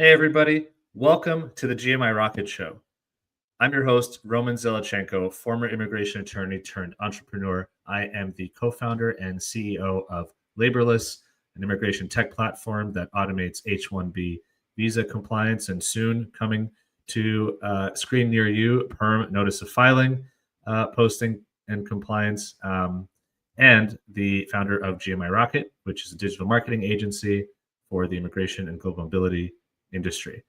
Hey, everybody. Welcome to the GMI Rocket Show. I'm your host, Roman Zelichenko, former immigration attorney turned entrepreneur. I am the co-founder and CEO of Laborless, an immigration tech platform that automates H-1B visa compliance and soon coming to a screen near you, perm notice of filing, posting and compliance, and the founder of GMI Rocket, which is a digital marketing agency for the immigration and global mobility industry.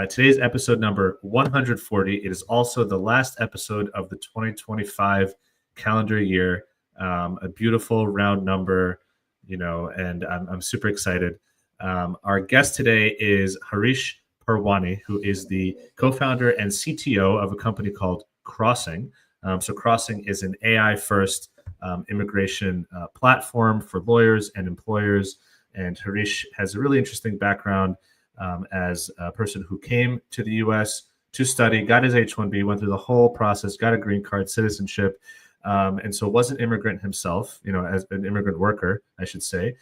Today's episode number 140. It is also the last episode of the 2025 calendar year. A beautiful round number, and I'm super excited. Our guest today is Harish Parwani, who is the co-founder and CTO of a company called Crossing. So Crossing is an AI-first immigration platform for lawyers and employers. And Harish has a really interesting background as a person who came to the U.S. to study, got his H-1B, went through the whole process, got a green card, citizenship, and so was an immigrant himself, as an immigrant worker, I should say.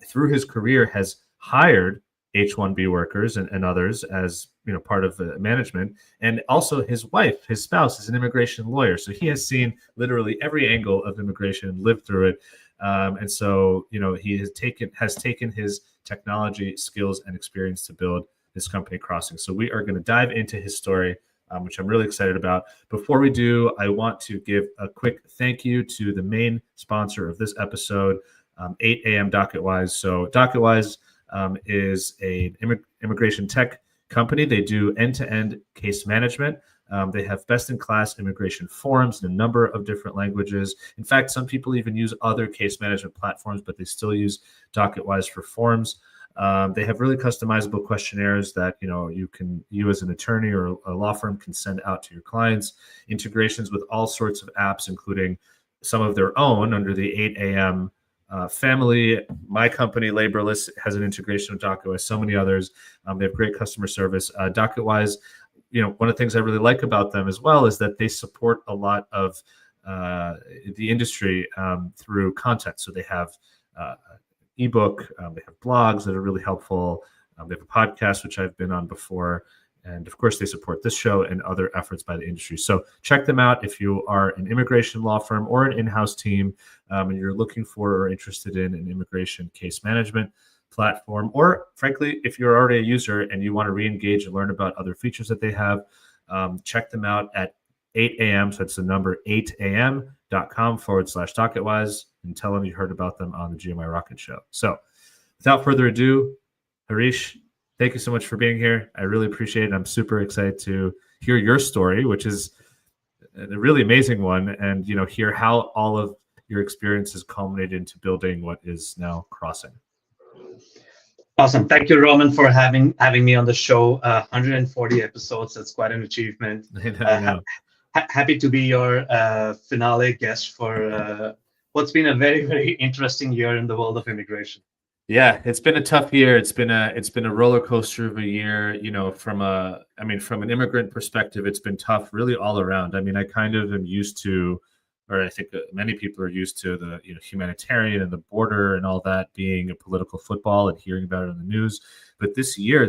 Through his career has hired H-1B workers and others as part of management. And also his wife, his spouse, is an immigration lawyer. So he has seen literally every angle of immigration, lived through it. And so, he has taken his technology skills and experience to build this company Crossing. So we are going to dive into his story, which I'm really excited about. Before we do, I want to give a quick thank you to the main sponsor of this episode, 8 a.m. DocketWise. So DocketWise is an immigration tech company. They do end-to-end case management. They have best-in-class immigration forums in a number of different languages. In fact, some people even use other case management platforms, but they still use DocketWise for forms. They have really customizable questionnaires that you as an attorney or a law firm can send out to your clients. Integrations with all sorts of apps, including some of their own under the 8 a.m. Family. My company, Laborless, has an integration with DocketWise. So many others. They have great customer service. DocketWise. One of the things I really like about them as well is that they support a lot of the industry through content. So they have ebook, they have blogs that are really helpful. They have a podcast, which I've been on before. And of course, they support this show and other efforts by the industry. So check them out if you are an immigration law firm or an in-house team and you're looking for or interested in an immigration case management platform, or frankly, if you're already a user and you want to re-engage and learn about other features that they have, check them out at 8 a.m. So it's the number 8am.com/DocketWise and tell them you heard about them on the GMI Rocket Show. So without further ado, Harish, thank you so much for being here. I really appreciate it. I'm super excited to hear your story, which is a really amazing one, and hear how all of your experiences culminated into building what is now Crossing. Awesome. Thank you, Roman, for having me on the show. 140 episodes. That's quite an achievement. I know. Happy to be your finale guest for what's been a very, very interesting year in the world of immigration. Yeah, it's been a tough year. It's been a roller coaster of a year. From an immigrant perspective, it's been tough really all around. I kind of am used to, or I think many people are used to, the humanitarian and the border and all that being a political football and hearing about it on the news. But this year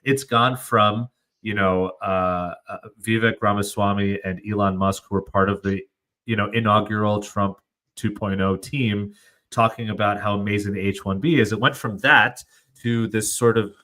it's gone from Vivek Ramaswamy and Elon Musk, who were part of the inaugural Trump 2.0 team, talking about how amazing the H-1B is. It went from that to this sort of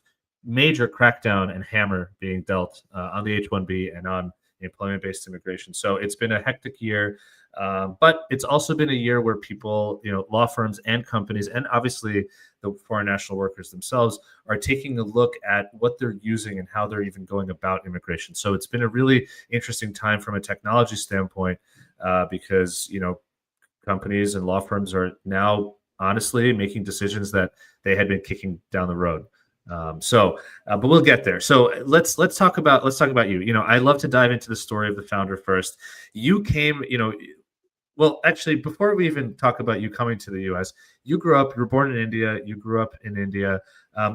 major crackdown and hammer being dealt on the H-1B and on employment-based immigration. So it's been a hectic year, but it's also been a year where people, law firms and companies, and obviously the foreign national workers themselves, are taking a look at what they're using and how they're even going about immigration. So it's been a really interesting time from a technology standpoint because, companies and law firms are now honestly making decisions that they had been kicking down the road. But we'll get there. So let's talk about you. I love to dive into the story of the founder first. You came, well, actually, before we even talk about you coming to the U.S., you were born in India. You grew up in India.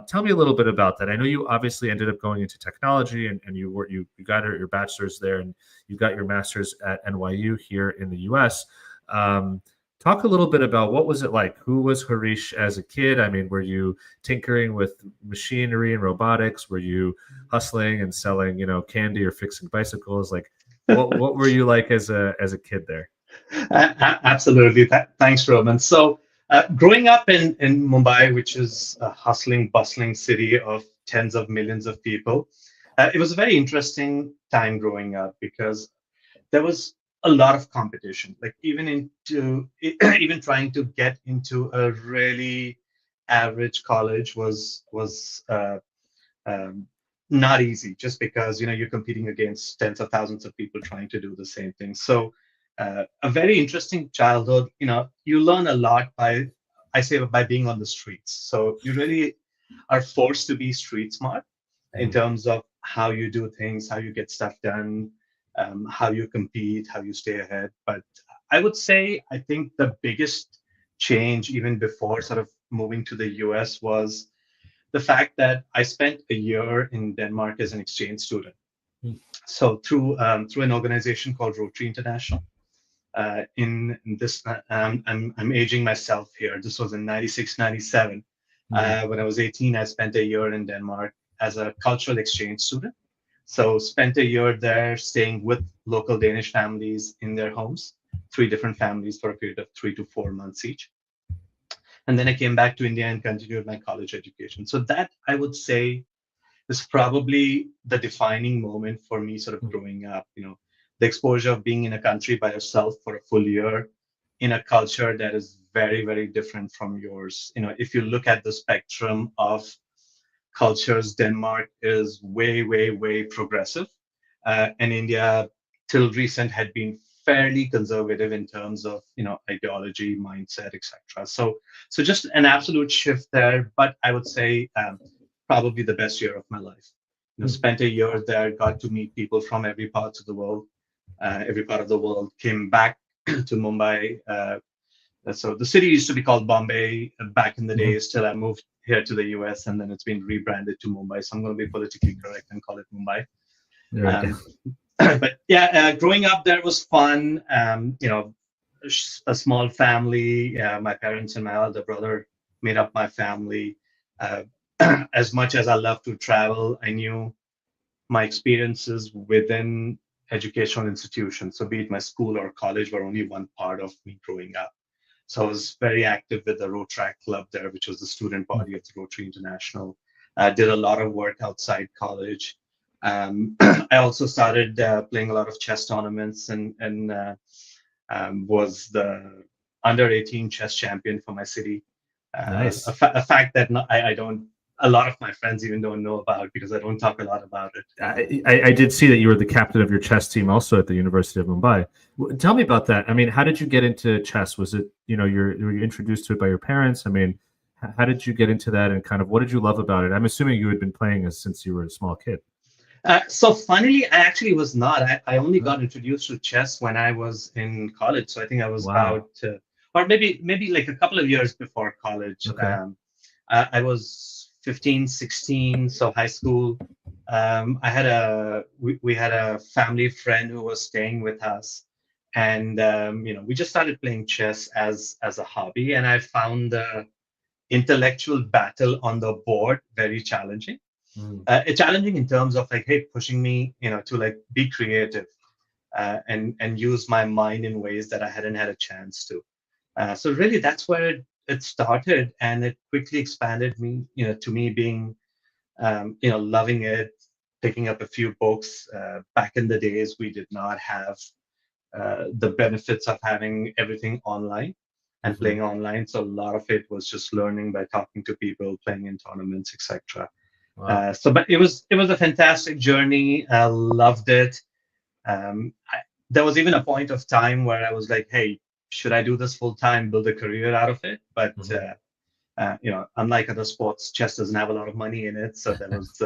Tell me a little bit about that. I know you obviously ended up going into technology, and you got your bachelor's there, and you got your master's at NYU here in the U.S. Talk a little bit about what was it like? Who was Harish as a kid? I mean, were you tinkering with machinery and robotics? Were you hustling and selling, candy or fixing bicycles? Like, what were you like as a kid there? Absolutely. Thanks, Roman. So, growing up in Mumbai, which is a hustling, bustling city of tens of millions of people, it was a very interesting time growing up because there was a lot of competition. Like even into even trying to get into a really average college was um, not easy, just because you're competing against tens of thousands of people trying to do the same thing. So a very interesting childhood. You learn a lot by being on the streets. So you really are forced to be street smart in Mhm. terms of how you do things, how you get stuff done, how you compete, how you stay ahead. But I would say I think the biggest change, even before sort of moving to the US, was the fact that I spent a year in Denmark as an exchange student. Mm. So through an organization called Rotary International. In this, I'm aging myself here. This was in 96, 97. Mhm. When I was 18, I spent a year in Denmark as a cultural exchange student. So spent a year there staying with local Danish families in their homes, three different families for a period of 3 to 4 months each. And then I came back to India and continued my college education. So that, I would say, is probably the defining moment for me sort of growing up. The exposure of being in a country by yourself for a full year in a culture that is very, very different from yours. If you look at the spectrum of cultures, Denmark is way, way, way progressive. And India, till recent, had been fairly conservative in terms of ideology, mindset, etc. So just an absolute shift there. But I would say probably the best year of my life. Spent a year there, got to meet people from every part of the world. Every part of the world. Came back to Mumbai. So the city used to be called Bombay back in the Mhm. days till I moved here to the US, and then it's been rebranded to Mumbai. So I'm going to be politically correct and call it Mumbai. There we go. Um, but yeah, growing up there was fun. A small family. My parents and my elder brother made up my family. Uh, as much as I love to travel, I knew my experiences within educational institutions, so be it my school or college, were only one part of me growing up. So I was very active with the Rotaract Club there, which was the student body of the Rotary International. I did a lot of work outside college. I also started playing a lot of chess tournaments and was the under 18 chess champion for my city. Nice. A fact that I don't, a lot of my friends even don't know about because I don't talk a lot about it. I did see that you were the captain of your chess team also at the University of Mumbai. Tell me about that. I mean, how did you get into chess? Was it, were you introduced to it by your parents? I mean, how did you get into that, and kind of what did you love about it? I'm assuming you had been playing this since you were a small kid. So funnily, I actually was not. I only Huh? got introduced to chess when I was in college. So I think I was Wow. about, or maybe like a couple of years before college. Okay. I was 15, 16, so high school. We had a family friend who was staying with us, and we just started playing chess as a hobby, and I found the intellectual battle on the board very challenging. Mm. It's challenging in terms of like, hey, pushing me, to like be creative and use my mind in ways that I hadn't had a chance to. So really, that's where it started, and it quickly expanded me, to me being, loving it, picking up a few books. Back in the days, we did not have the benefits of having everything online and Hmm. playing online. So a lot of it was just learning by talking to people, playing in tournaments, etc. Wow. But it was a fantastic journey. I loved it. There was even a point of time where I was like, "Hey, should I do this full time, build a career out of it?" But Hmm. unlike other sports, chess doesn't have a lot of money in it, so there was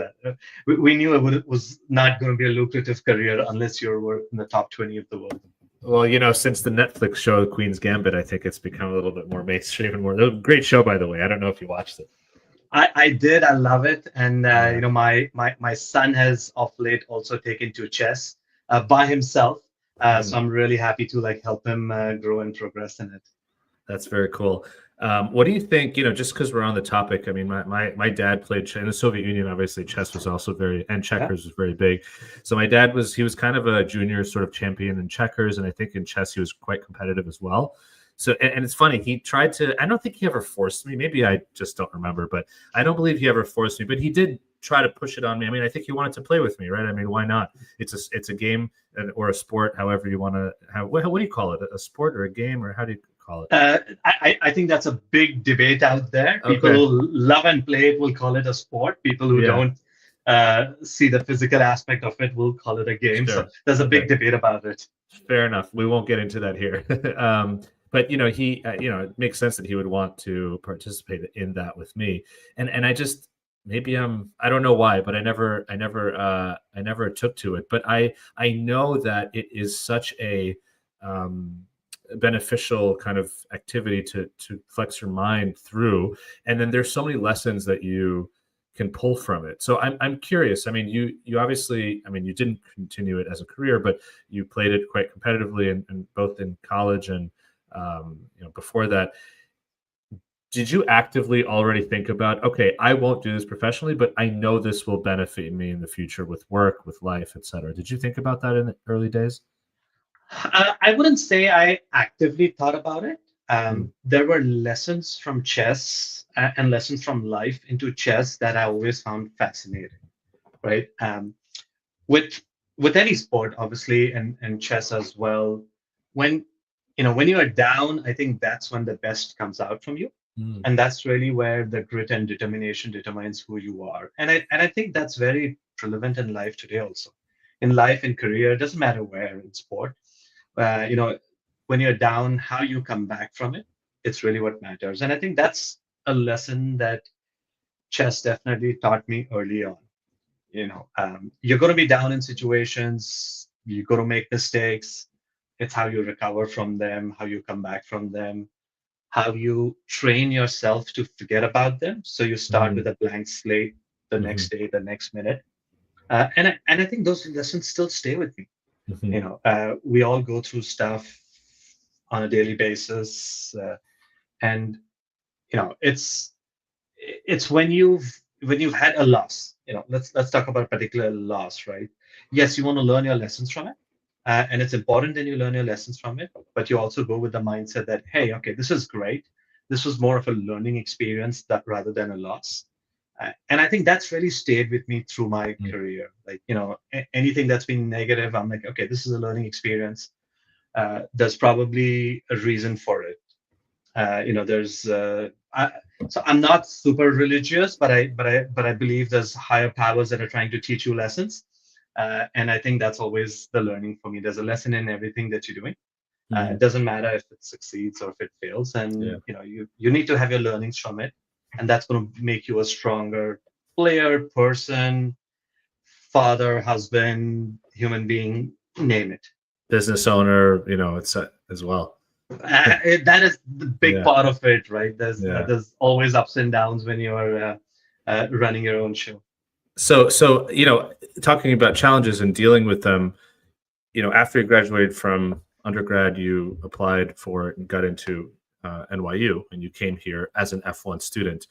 we knew it was not going to be a lucrative career unless you were in the top 20 of the world. Well, since the Netflix show Queen's Gambit, I think it's become a little bit more mainstream and more. Great show, by the way. I don't know if you watched it. I did. I love it, and Yeah. my son has of late also taken to chess by himself. So Mm. I'm really happy to like help him grow and progress in it. That's very cool. What do you think, just because we're on the topic, I mean, my dad played in the Soviet Union, obviously chess was also and Yeah. checkers was very big. So my dad he was kind of a junior sort of champion in checkers. And I think in chess, he was quite competitive as well. So, and it's funny, he tried to, I don't think he ever forced me. Maybe I just don't remember, but I don't believe he ever forced me, but he did try to push it on me. I mean, I think he wanted to play with me, right? I mean, why not? It's a game or a sport, however you want to have, what do you call it? A sport or a game, or how do you call it? I think that's a big debate out there. People Okay. who love and play it will call it a sport. People who Yeah. don't see the physical aspect of it will call it a game. Sure. So there's a Okay. big debate about it. Fair enough. We won't get into that here. But he, it makes sense that he would want to participate in that with me. And I just, maybe I don't know why, but I never took to it. But I know that it is such a beneficial kind of activity to flex your mind through. And then there's so many lessons that you can pull from it. So I'm curious. I mean, you obviously, I mean, you didn't continue it as a career, but you played it quite competitively, and both in college and before that. Did you actively already think about, okay, I won't do this professionally, but I know this will benefit me in the future with work, with life, et cetera? Did you think about that in the early days? I wouldn't say I actively thought about it. Mm. There were lessons from chess and lessons from life into chess that I always found fascinating, right? With any sport, obviously, and chess as well. When when you are down, I think that's when the best comes out from you, Mm. and that's really where the grit and determination determines who you are. And I think that's very relevant in life today also. In life, in career, it doesn't matter where in sport. When you're down, how you come back from it, it's really what matters. And I think that's a lesson that chess definitely taught me early on. You're going to be down in situations, you're going to make mistakes. It's how you recover from them, how you come back from them, how you train yourself to forget about them. So you start Mm. with a blank slate the Hmm. next day, the next minute. And I think those lessons still stay with me. Hmm. We all go through stuff on a daily basis, and it's when you've had a loss. Let's talk about a particular loss, right? Yes, you want to learn your lessons from it, and it's important that you learn your lessons from it, but you also go with the mindset that, hey, okay, this is great, this was more of a learning experience that rather than a loss. And I think that's really stayed with me through my career. Like, anything that's been negative, I'm like, okay, this is a learning experience. There's probably a reason for it. There's so I'm not super religious, but I believe there's higher powers that are trying to teach you lessons, and I think that's always the learning for me. There's a lesson in everything that you're doing. Hmm. It doesn't matter if it succeeds or if it fails, Yeah. and you need to have your learnings from it, and that's going to make you a stronger player, person, father, husband, human being, name it. Business owner, it's as well. That is the big Yeah. part of it, right? Yeah. There's always ups and downs when you're running your own show. So talking about challenges and dealing with them, after you graduated from undergrad, you applied for and got into NYU, and you came here as an F1 student.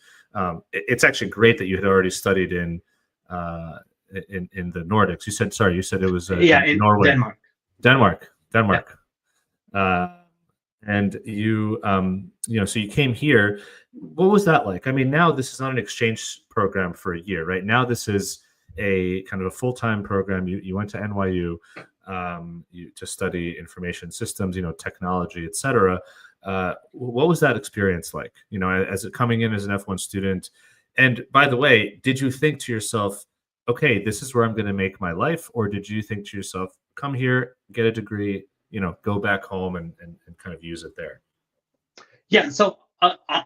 It's actually great that you had already studied uh, in the Nordics. You said it was Yeah, in in Norway, Denmark. Denmark. Yeah. Uh, and so you came here. What was that like? I mean, now this is not an exchange program for a year, right? Now this is a kind of a full-time program. You went to NYU to study information systems, technology, et cetera. What was that experience like, as coming in as an F1 student? And by the way, did you think to yourself, okay, this is where I'm going to make my life? Or did you think to yourself, come here, get a degree, go back home and kind of use it there? Yeah. So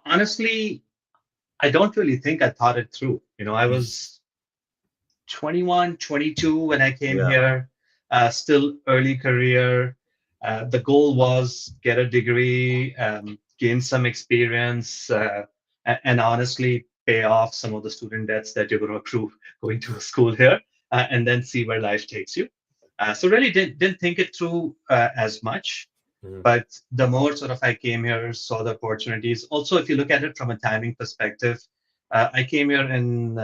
honestly, I don't really think I thought it through. I was 21, 22 when I came Yeah. here, still early career. The goal was get a degree, gain some experience, and honestly pay off some of the student debts that you're going to accrue going to a school here, and then see where life takes you. So really didn't think it through as much. But the more sort of I came here, saw the opportunities. Also, if you look at it from a timing perspective, I came here in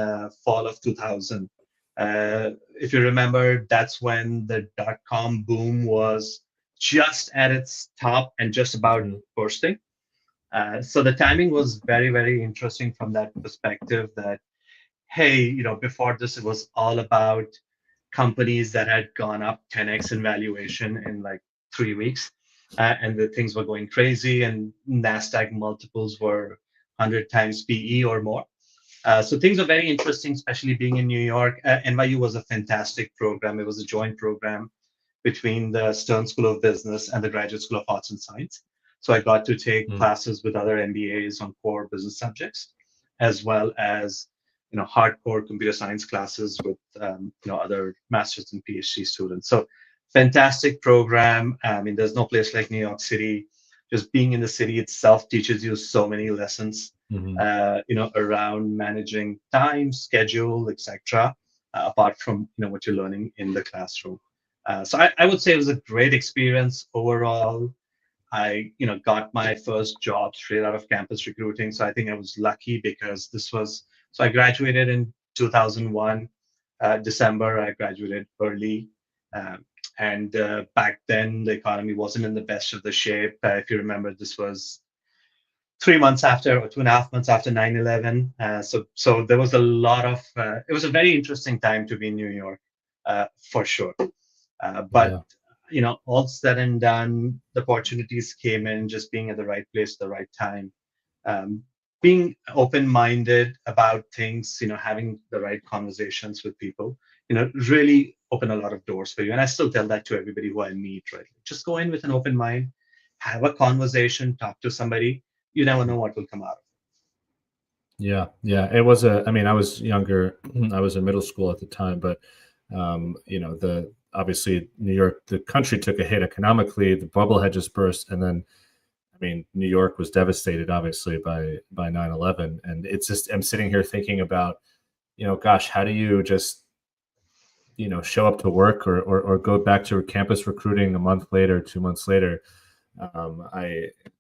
fall of 2000. If you remember, that's when the dot-com boom was just at its top and just about bursting. So the timing was very, very interesting from that perspective that, hey, before this, it was all about companies that had gone up 10x in valuation in like 3 weeks. And the things were going crazy, and NASDAQ multiples were 100 times PE or more. So things are very interesting, especially being in New York. NYU was a fantastic program. It was a joint program between the Stern School of Business and the Graduate School of Arts and Science. So I got to take classes with other MBAs on core business subjects, as well as hardcore computer science classes with other masters and PhD students. So fantastic program. I mean, there's no place like New York City. Just being in the city itself teaches you so many lessons, around managing time, schedule, etc. Apart from what you're learning in the classroom. So I would say it was a great experience overall. I got my first job straight out of campus recruiting. So I think I was lucky because so I graduated in 2001, December. I graduated early. And back then, the economy wasn't in the best of the shape. If you remember, this was 3 months after, or 2.5 months after 9/11. So there was a lot of, it was a very interesting time to be in New York, for sure. But all said and done, the opportunities came in, just being at the right place at the right time, being open-minded about things, having the right conversations with people, really open a lot of doors for you. And I still tell that to everybody who I meet, right? Just go in with an open mind, have a conversation, talk to somebody. You never know what will come out of it. Yeah. It was I mean, I was younger. I was in middle school at the time, but obviously New York, the country took a hit economically. The bubble had just burst, and then, I mean, New York was devastated, obviously, by 9/11. And it's just, I'm sitting here thinking about, gosh, how do you just, show up to work or go back to campus recruiting a month later, 2 months later?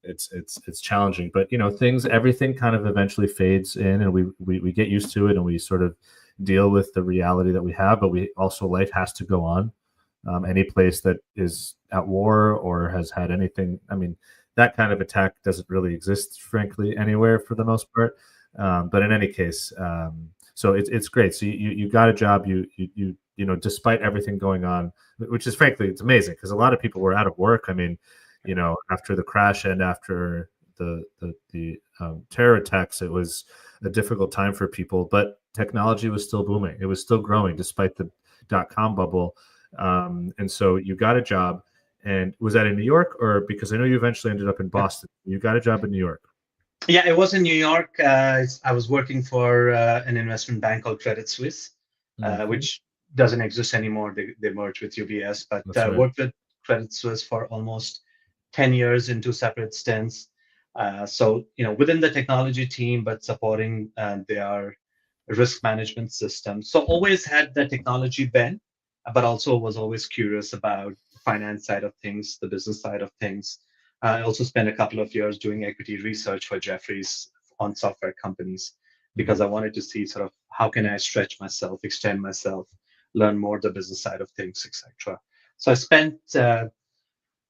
It's challenging, but everything kind of eventually fades in, and we get used to it, and we sort of deal with the reality that we have. But we also, life has to go on. Any place that is at war or has had anything, I mean, that kind of attack doesn't really exist, frankly, anywhere for the most part. But in any case, so it's great. So you got a job. You despite everything going on, which is, frankly, it's amazing, because a lot of people were out of work. I mean, after the crash and after the terror attacks, it was a difficult time for people, but technology was still booming. It was still growing despite the dot-com bubble. And so you got a job. And was that in New York, or, because I know you eventually ended up in Boston, you got a job in New York? Yeah, it was in New York. I was working for an investment bank called Credit Suisse, which doesn't exist anymore. They merged with UBS, but Right. Worked with Credit Suisse for almost 10 years in 2 separate stints. So, within the technology team, but supporting their risk management system. So always had the technology bent, but also was always curious about the finance side of things, the business side of things. I also spent a couple of years doing equity research for Jefferies on software companies, because I wanted to see sort of how can I stretch myself, extend myself, learn more the business side of things, etc. So I spent, I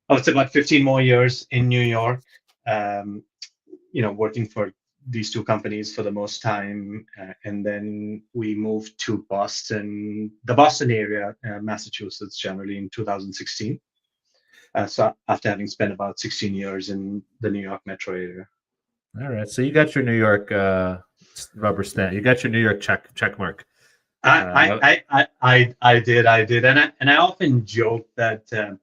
would say, about 15 more years in New York, working for these 2 companies for the most time. And then we moved to Boston, the Boston area, Massachusetts, generally in 2016. So after having spent about 16 years in the New York metro area. All right. So you got your New York rubber stamp. You got your New York check mark. I did, and I often joke that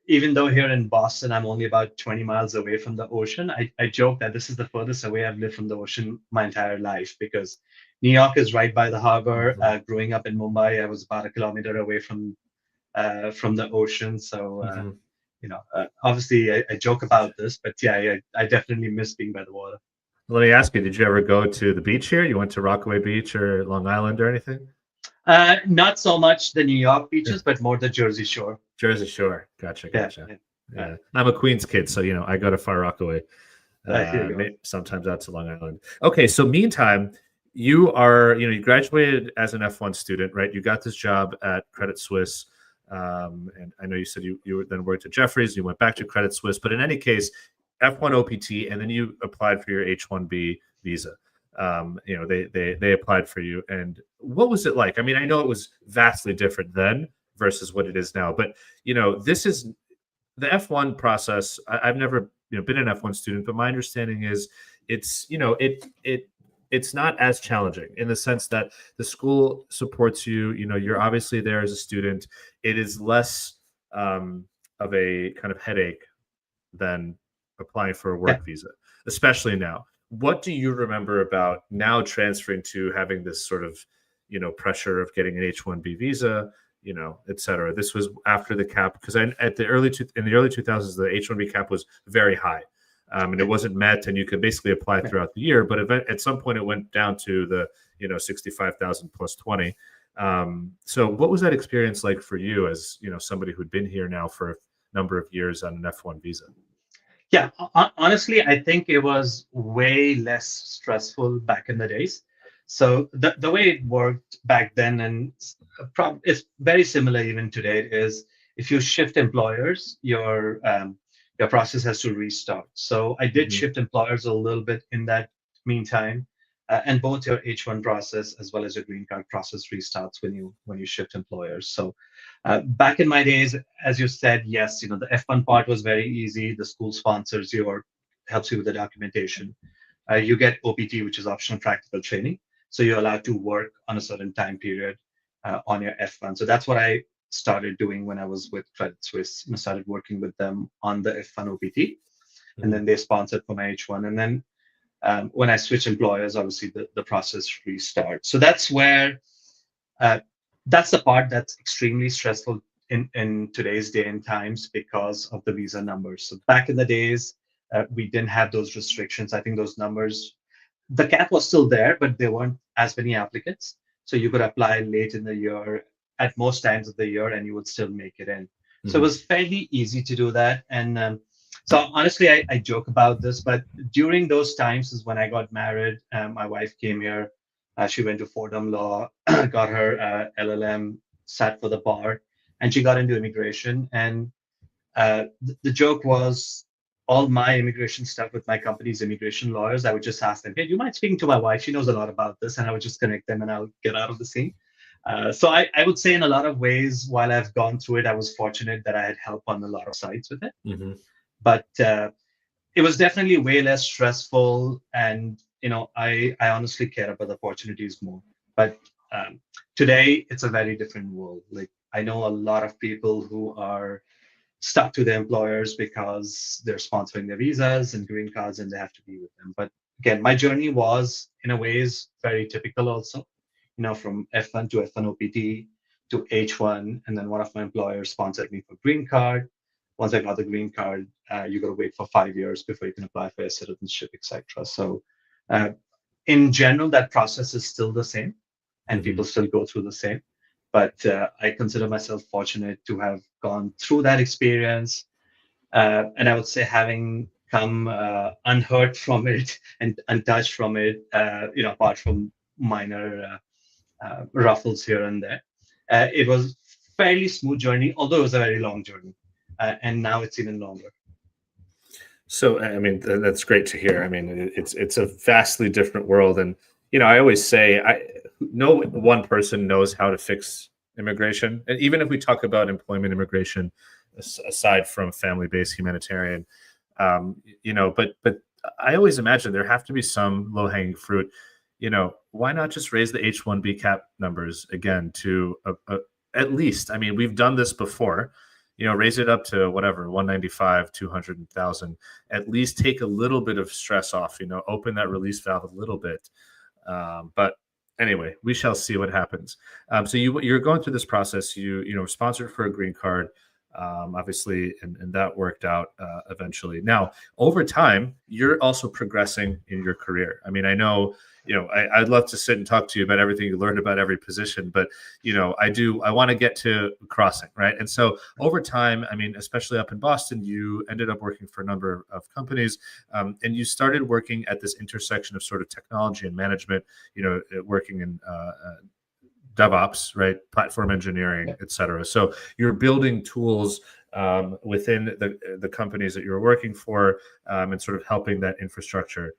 even though here in Boston I'm only about 20 miles away from the ocean, I joke that this is the furthest away I've lived from the ocean my entire life, because New York is right by the harbor. Growing up in Mumbai, I was about 1 kilometer away from the ocean. So obviously I joke about this, but yeah, I definitely miss being by the water. Let me ask you, did you ever go to the beach here? You went to Rockaway Beach or Long Island or anything? Not so much the New York beaches, but more the Jersey Shore. Jersey Shore. Gotcha. Yeah. Yeah. I'm a Queens kid, so I go to Far Rockaway. Here you go. Sometimes out to Long Island. Okay, so meantime, you graduated as an F1 student, right? You got this job at Credit Suisse, and I know you said you then worked at Jefferies. You went back to Credit Suisse, but in any case, F1 OPT, and then you applied for your H-1B visa. They applied for you, and what was it like? I mean, I know it was vastly different then versus what it is now, but this is the F1 process. I've never been an F1 student, but my understanding is it's not as challenging in the sense that the school supports you. You're obviously there as a student. It is less of a kind of headache than applying for a work visa, especially now. What do you remember about now transferring to having this sort of pressure of getting an H-1B visa, et cetera? This was after the cap, because in the early 2000s, the H-1B cap was very high, and it wasn't met, and you could basically apply throughout the year. But at some point, it went down to the 65,000 plus 20. So what was that experience like for you as somebody who'd been here now for a number of years on an F1 visa? Yeah, honestly, I think it was way less stressful back in the days. So the way it worked back then, and it's very similar even today, is if you shift employers, your process has to restart. So I did shift employers a little bit in that meantime, and both your H1 process as well as your green card process restarts when you shift employers. So back in my days, as you said, yes, the F1 part was very easy. The school sponsors you or helps you with the documentation. You get OPT, which is optional practical training. So you're allowed to work on a certain time period on your F1. So that's what I started doing when I was with Credit Suisse. I started working with them on the F1 OPT, and then they sponsored for my H1. And then when I switch employers, obviously the process restarts. So that's where that's the part that's extremely stressful in today's day and times because of the visa numbers. So back in the days, we didn't have those restrictions. I think those numbers, the cap was still there, but there weren't as many applicants. So you could apply late in the year at most times of the year, and you would still make it in. So it was fairly easy to do that. And so honestly, I joke about this, but during those times is when I got married. My wife came here. She went to Fordham Law, got her LLM, sat for the bar, and she got into immigration. And the joke was all my immigration stuff with my company's immigration lawyers. I would just ask them, hey, do you mind speaking to my wife? She knows a lot about this. And I would just connect them and I'll get out of the scene. So I would say in a lot of ways, while I've gone through it, I was fortunate that I had help on a lot of sides with it. But it was definitely way less stressful. And, I honestly care about the opportunities more. But today, it's a very different world. Like, I know a lot of people who are stuck to their employers because they're sponsoring their visas and green cards and they have to be with them. But again, my journey was in a ways very typical also, from F1 to F1 OPT to H1. And then one of my employers sponsored me for green card. Once I got the green card, you got to wait for 5 years before you can apply for a citizenship, etc. So in general, that process is still the same and people still go through the same. But I consider myself fortunate to have gone through that experience. And I would say having come unhurt from it and untouched from it, apart from minor ruffles here and there. It was fairly smooth journey, although it was a very long journey. And now it's even longer. So, I mean, that's great to hear. I mean, it's a vastly different world. And, I always say, no one person knows how to fix immigration. And even if we talk about employment immigration, aside from family-based humanitarian, but I always imagine there have to be some low-hanging fruit. Why not just raise the H-1B cap numbers again to at least, I mean, we've done this before, raise it up to whatever, 195, 200,000, at least take a little bit of stress off, open that release valve a little bit. But anyway, we shall see what happens. So you're going through this process. You sponsored for a green card. obviously, and that worked out eventually. Now, over time, you're also progressing in your career. I mean, I know, I'd love to sit and talk to you about everything you learned about every position, but I want to get to Crossing, right? And so over time, I mean, especially up in Boston, you ended up working for a number of companies, and you started working at this intersection of sort of technology and management, working in DevOps, right? Platform engineering, et cetera. So you're building tools within the companies that you're working for, and sort of helping that infrastructure.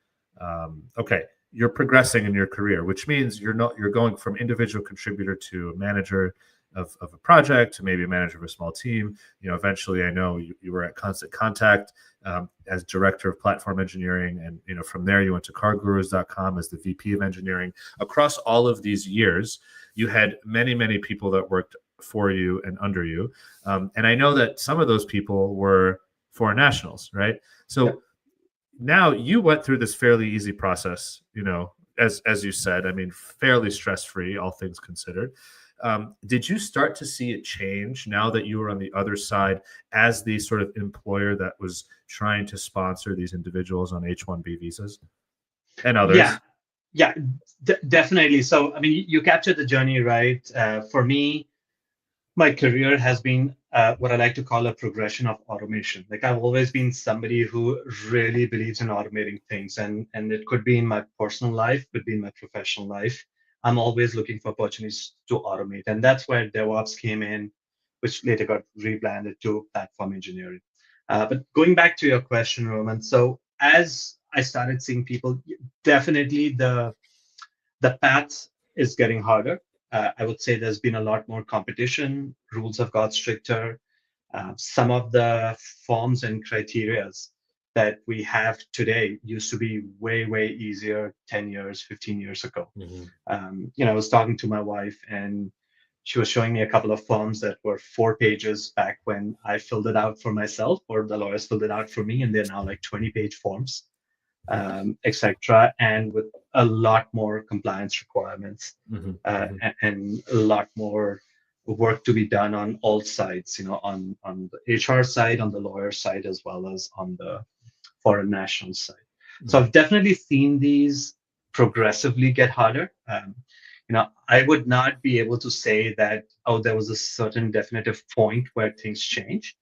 Okay, you're progressing in your career, which means you're going from individual contributor to a manager of a project, to maybe a manager of a small team. Eventually, I know you were at Constant Contact as director of platform engineering, and from there you went to cargurus.com as the VP of engineering. Across all of these years, you had many, many people that worked for you and under you. And I know that some of those people were foreign nationals, right? So now you went through this fairly easy process, as you said, I mean, fairly stress-free, all things considered. Did you start to see it change now that you were on the other side as the sort of employer that was trying to sponsor these individuals on H-1B visas and others? Yeah, definitely. So, I mean, you captured the journey, right? For me, my career has been what I like to call a progression of automation. Like I've always been somebody who really believes in automating things, and it could be in my personal life, could be in my professional life. I'm always looking for opportunities to automate, and that's where DevOps came in, which later got rebranded to platform engineering. But going back to your question, Roman, so as I started seeing people, definitely the path is getting harder. I would say there's been a lot more competition. Rules have got stricter. Some of the forms and criterias that we have today used to be way, way easier 10 years, 15 years ago. I was talking to my wife and she was showing me a couple of forms that were 4 pages back when I filled it out for myself, or the lawyers filled it out for me, and they're now like 20-page forms, etc., and with a lot more compliance requirements, and a lot more work to be done on all sides, on the HR side, on the lawyer side, as well as on the foreign national side. So I've definitely seen these progressively get harder. I would not be able to say that, oh, there was a certain definitive point where things change,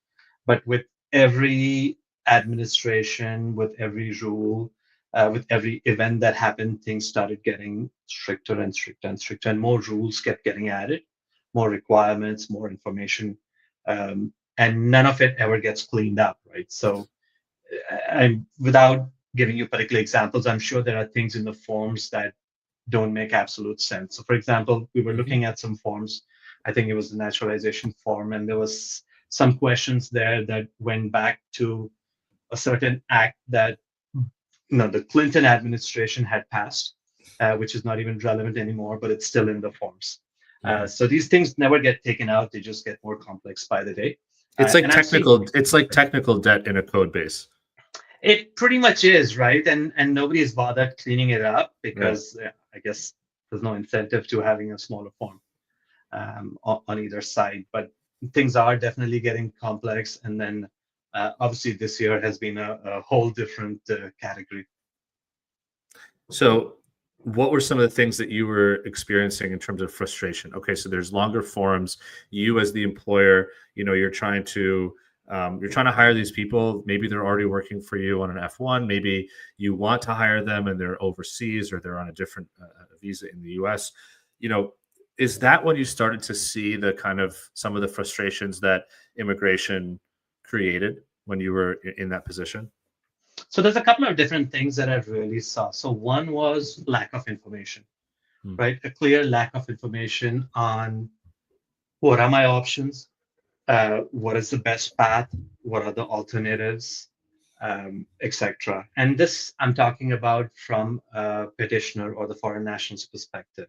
but with every administration, with every rule, with every event that happened, things started getting stricter and stricter and stricter, and more rules kept getting added, more requirements, more information, and none of it ever gets cleaned up, right? So, without giving you particular examples, I'm sure there are things in the forms that don't make absolute sense. So, for example, we were looking at some forms. I think it was the naturalization form, and there was some questions there that went back to a certain act that the Clinton administration had passed, which is not even relevant anymore, but it's still in the forms. So these things never get taken out; they just get more complex by the day. It's like technical. It's like technical debt in a code base. It pretty much is, right? And nobody is bothered cleaning it up because I guess there's no incentive to having a smaller form on either side. But things are definitely getting complex, and then obviously this year has been a whole different category. So what were some of the things that you were experiencing in terms of frustration? Okay, so there's longer forms. You as the employer, you're trying to hire these people. Maybe they're already working for you on an F1. Maybe you want to hire them and they're overseas or they're on a different visa in the US. Is that when you started to see the kind of some of the frustrations that immigration created when you were in that position? So there's a couple of different things that I really saw. So one was lack of information, right? A clear lack of information on what are my options, what is the best path, what are the alternatives, etc. And this I'm talking about from a petitioner or the foreign national's perspective.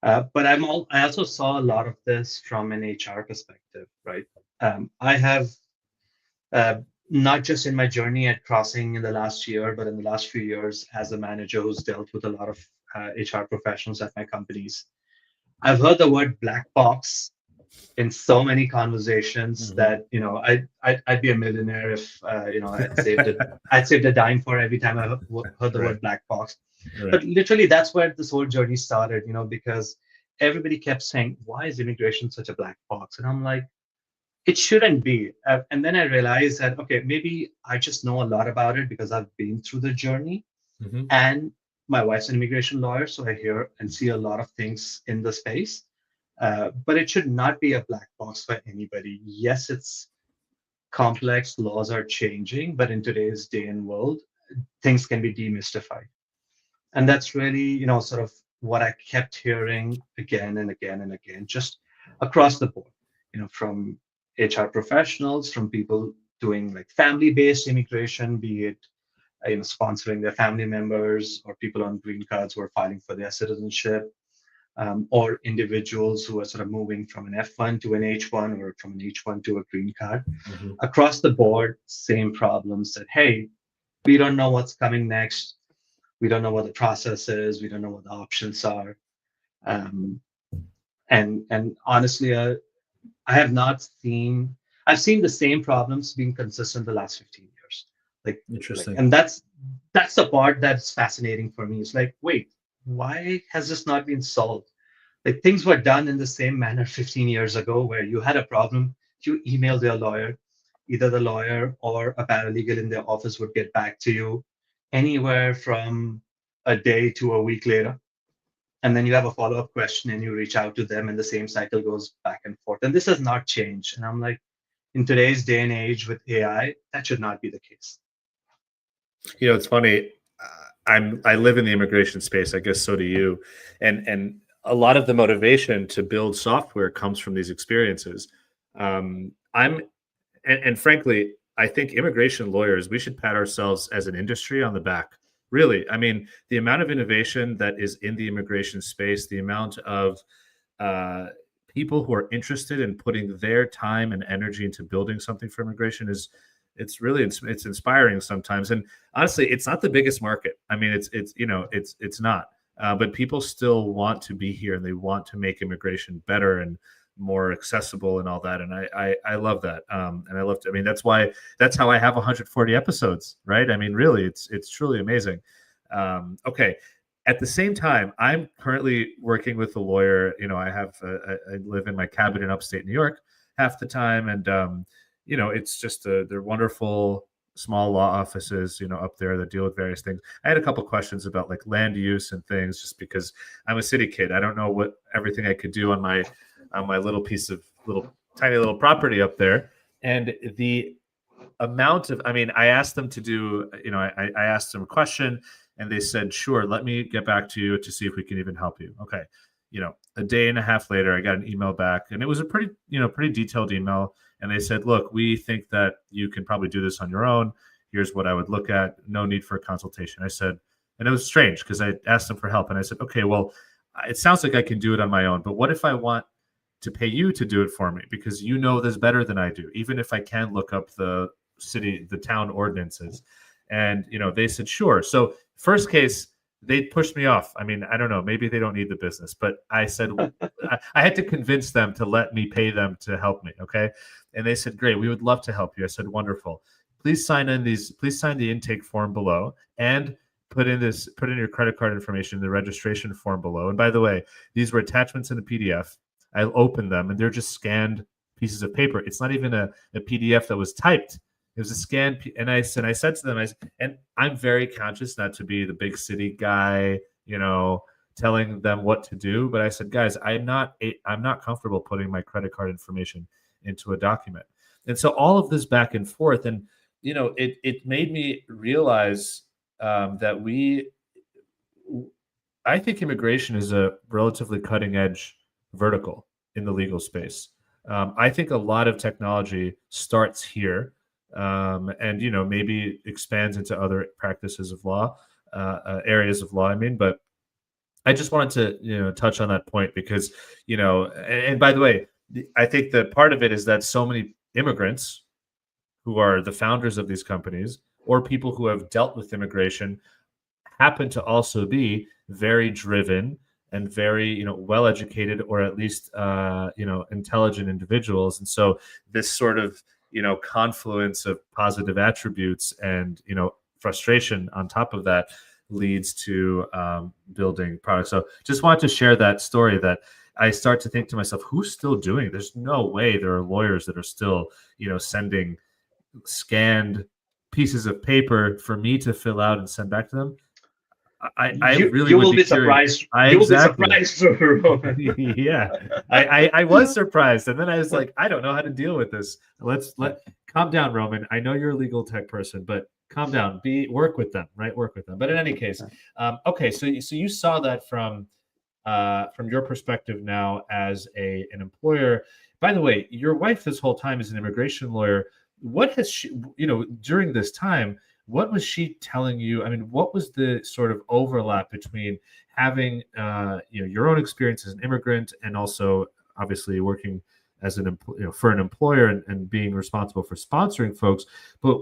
But I also saw a lot of this from an HR perspective, right? I have not just in my journey at Crossing in the last year, but in the last few years as a manager who's dealt with a lot of HR professionals at my companies, I've heard the word black box in so many conversations Mhm. that I'd be a millionaire if I'd saved a dime for every time I heard the Right. word black box. Right. But literally, that's where this whole journey started. Because everybody kept saying, "Why is immigration such a black box?" And I'm like, it shouldn't be. And then I realized that okay, maybe I just know a lot about it because I've been through the journey, Hmm. and my wife's an immigration lawyer, so I hear and see a lot of things in the space. But it should not be a black box for anybody. Yes, it's complex, laws are changing, but in today's day and world, things can be demystified. And that's really, sort of what I kept hearing again and again and again, just across the board, from HR professionals, from people doing like family-based immigration, be it sponsoring their family members or people on green cards who are filing for their citizenship, or individuals who are sort of moving from an F1 to an H1 or from an H1 to a green card. Hmm. Across the board, same problems that, hey, we don't know what's coming next. We don't know what the process is. We don't know what the options are. Um, and honestly, I have not seen, I've seen the same problems being consistent the last 15 years. Interesting. And that's the part that's fascinating for me. It's like, wait, why has this not been solved? Like things were done in the same manner 15 years ago, where you had a problem, you emailed your lawyer, either the lawyer or a paralegal in their office would get back to you anywhere from a day to a week later. And then you have a follow-up question and you reach out to them and the same cycle goes back and forth. And this has not changed. And I'm like, in today's day and age with AI, that should not be the case. It's funny. I live in the immigration space. I guess so do you. And a lot of the motivation to build software comes from these experiences. I'm and frankly, I think immigration lawyers, we should pat ourselves as an industry on the back. Really, I mean, the amount of innovation that is in the immigration space, the amount of uh, people who are interested in putting their time and energy into building something for immigration is it's inspiring sometimes. And honestly, it's not the biggest market. I mean, it's not. But people still want to be here and they want to make immigration better and more accessible and all that. And I love that. And I love to, I mean, that's how I have 140 episodes, right? I mean, really, it's truly amazing. Okay. At the same time, I'm currently working with a lawyer. I live in my cabin in upstate New York half the time. And, it's just they're wonderful small law offices, up there that deal with various things. I had a couple questions about like land use and things, just because I'm a city kid. I don't know what everything I could do on my little piece of little tiny little property up there. And the amount of, I mean, I asked them to do, I asked them a question and they said, sure, let me get back to you to see if we can even help you. Okay. A day and a half later, I got an email back and it was a pretty detailed email. And they said, look, we think that you can probably do this on your own. Here's what I would look at. No need for a consultation. I said, and it was strange because I asked them for help and I said, okay, well, it sounds like I can do it on my own, but what if I want to pay you to do it for me because you know this better than I do, even if I can look up the town ordinances? And they said sure. So first case, they pushed me off. I mean, I don't know, maybe they don't need the business, but I said I had to convince them to let me pay them to help me. Okay. And they said, great, we would love to help you. I said, wonderful. Please sign the intake form below and put in your credit card information in the registration form below. And by the way, these were attachments in the PDF. I opened them and they're just scanned pieces of paper. It's not even a PDF that was typed. It was a scan. And I said to them, and I'm very conscious not to be the big city guy, telling them what to do. But I said, guys, I'm not comfortable putting my credit card information into a document. And so all of this back and forth, and it made me realize that I think immigration is a relatively cutting edge vertical in the legal space. I think a lot of technology starts here, and maybe expands into other practices of law, areas of law. I mean, but I just wanted to touch on that point because and by the way, I think that part of it is that so many immigrants who are the founders of these companies or people who have dealt with immigration happen to also be very driven and very well educated, or at least intelligent individuals. And so this sort of confluence of positive attributes and frustration on top of that leads to building products. So just wanted to share that story, that I start to think to myself, who's still doing it? There's no way there are lawyers that are still sending scanned pieces of paper for me to fill out and send back to them. I really you would will be be curious. surprised. You will be surprised, Roman. Yeah, I was surprised, and then I was like, I don't know how to deal with this. Calm down, Roman. I know you're a legal tech person, but calm down. Work with them, right? Work with them. But in any case, okay. So you saw that from your perspective now as an employer. By the way, your wife this whole time is an immigration lawyer. What has she, during this time, what was she telling you? I mean, what was the sort of overlap between having, your own experience as an immigrant and also obviously working as for an employer and being responsible for sponsoring folks? But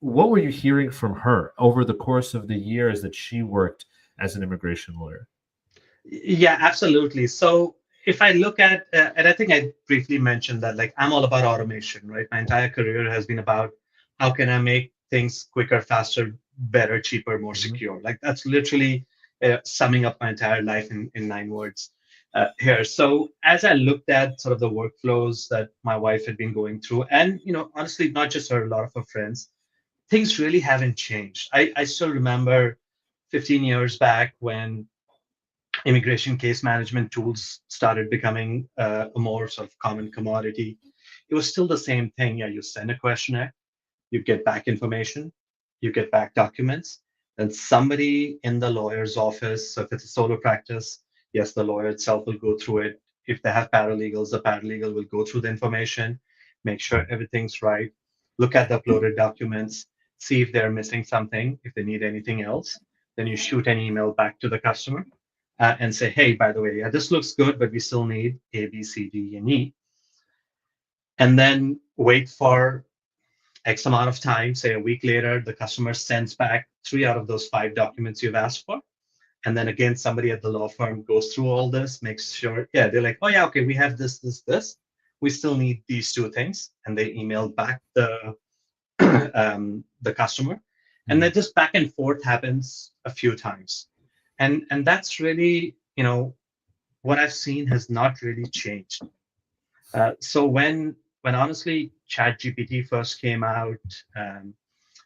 what were you hearing from her over the course of the years that she worked as an immigration lawyer? Yeah, absolutely. So if I look at, and I think I briefly mentioned that, like, I'm all about automation, right? My entire career has been about how can I make things quicker, faster, better, cheaper, more secure. Like, that's literally summing up my entire life in 9 words here. So as I looked at sort of the workflows that my wife had been going through, and honestly, not just her, a lot of her friends, things really haven't changed. I still remember 15 years back when immigration case management tools started becoming a more sort of common commodity. It was still the same thing. Yeah, you send a questionnaire, you get back information, you get back documents, then somebody in the lawyer's office, so if it's a solo practice, yes, the lawyer itself will go through it. If they have paralegals, the paralegal will go through the information, make sure everything's right, look at the uploaded documents, see if they're missing something, if they need anything else. Then you shoot an email back to the customer and say, hey, by the way, yeah, this looks good, but we still need A, B, C, D, and E. And then wait for X amount of time, say a week later, the customer sends back 3 out of those 5 documents you've asked for. And then again, somebody at the law firm goes through all this, makes sure, yeah, they're like, oh yeah, okay, we have this, this, this. We still need these 2 things. And they email back the customer. And then just back and forth happens a few times. And that's really, what I've seen has not really changed. So when honestly ChatGPT first came out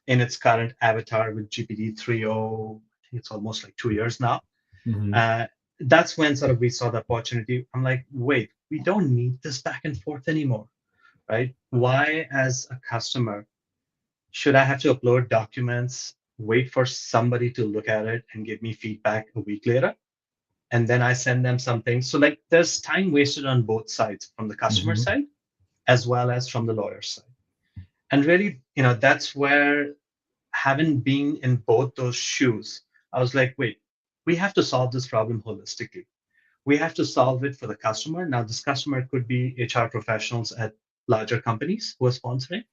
in its current avatar with GPT 3.0, I think it's almost like 2 years now. That's when sort of we saw the opportunity. I'm like, wait, we don't need this back and forth anymore, right? Why, as a customer, should I have to upload documents, wait for somebody to look at it and give me feedback a week later? And then I send them something. So like there's time wasted on both sides, from the customer side as well as from the lawyer side. And really, that's where, having been in both those shoes, I was like, wait, we have to solve this problem holistically. We have to solve it for the customer. Now, this customer could be HR professionals at larger companies who are sponsoring,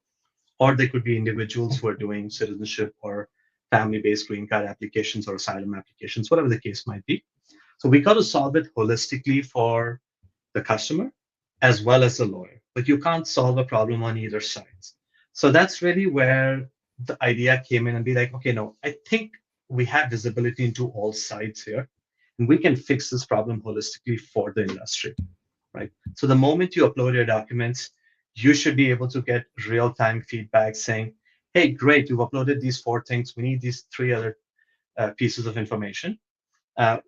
or they could be individuals who are doing citizenship or family-based green card applications or asylum applications, whatever the case might be. So we got to solve it holistically for the customer as well as the lawyer, but you can't solve a problem on either sides. So that's really where the idea came in, and be like, okay, no, I think we have visibility into all sides here, and we can fix this problem holistically for the industry, right? So the moment you upload your documents, you should be able to get real-time feedback saying, hey, great, you've uploaded these 4 things. We need these 3 other pieces of information.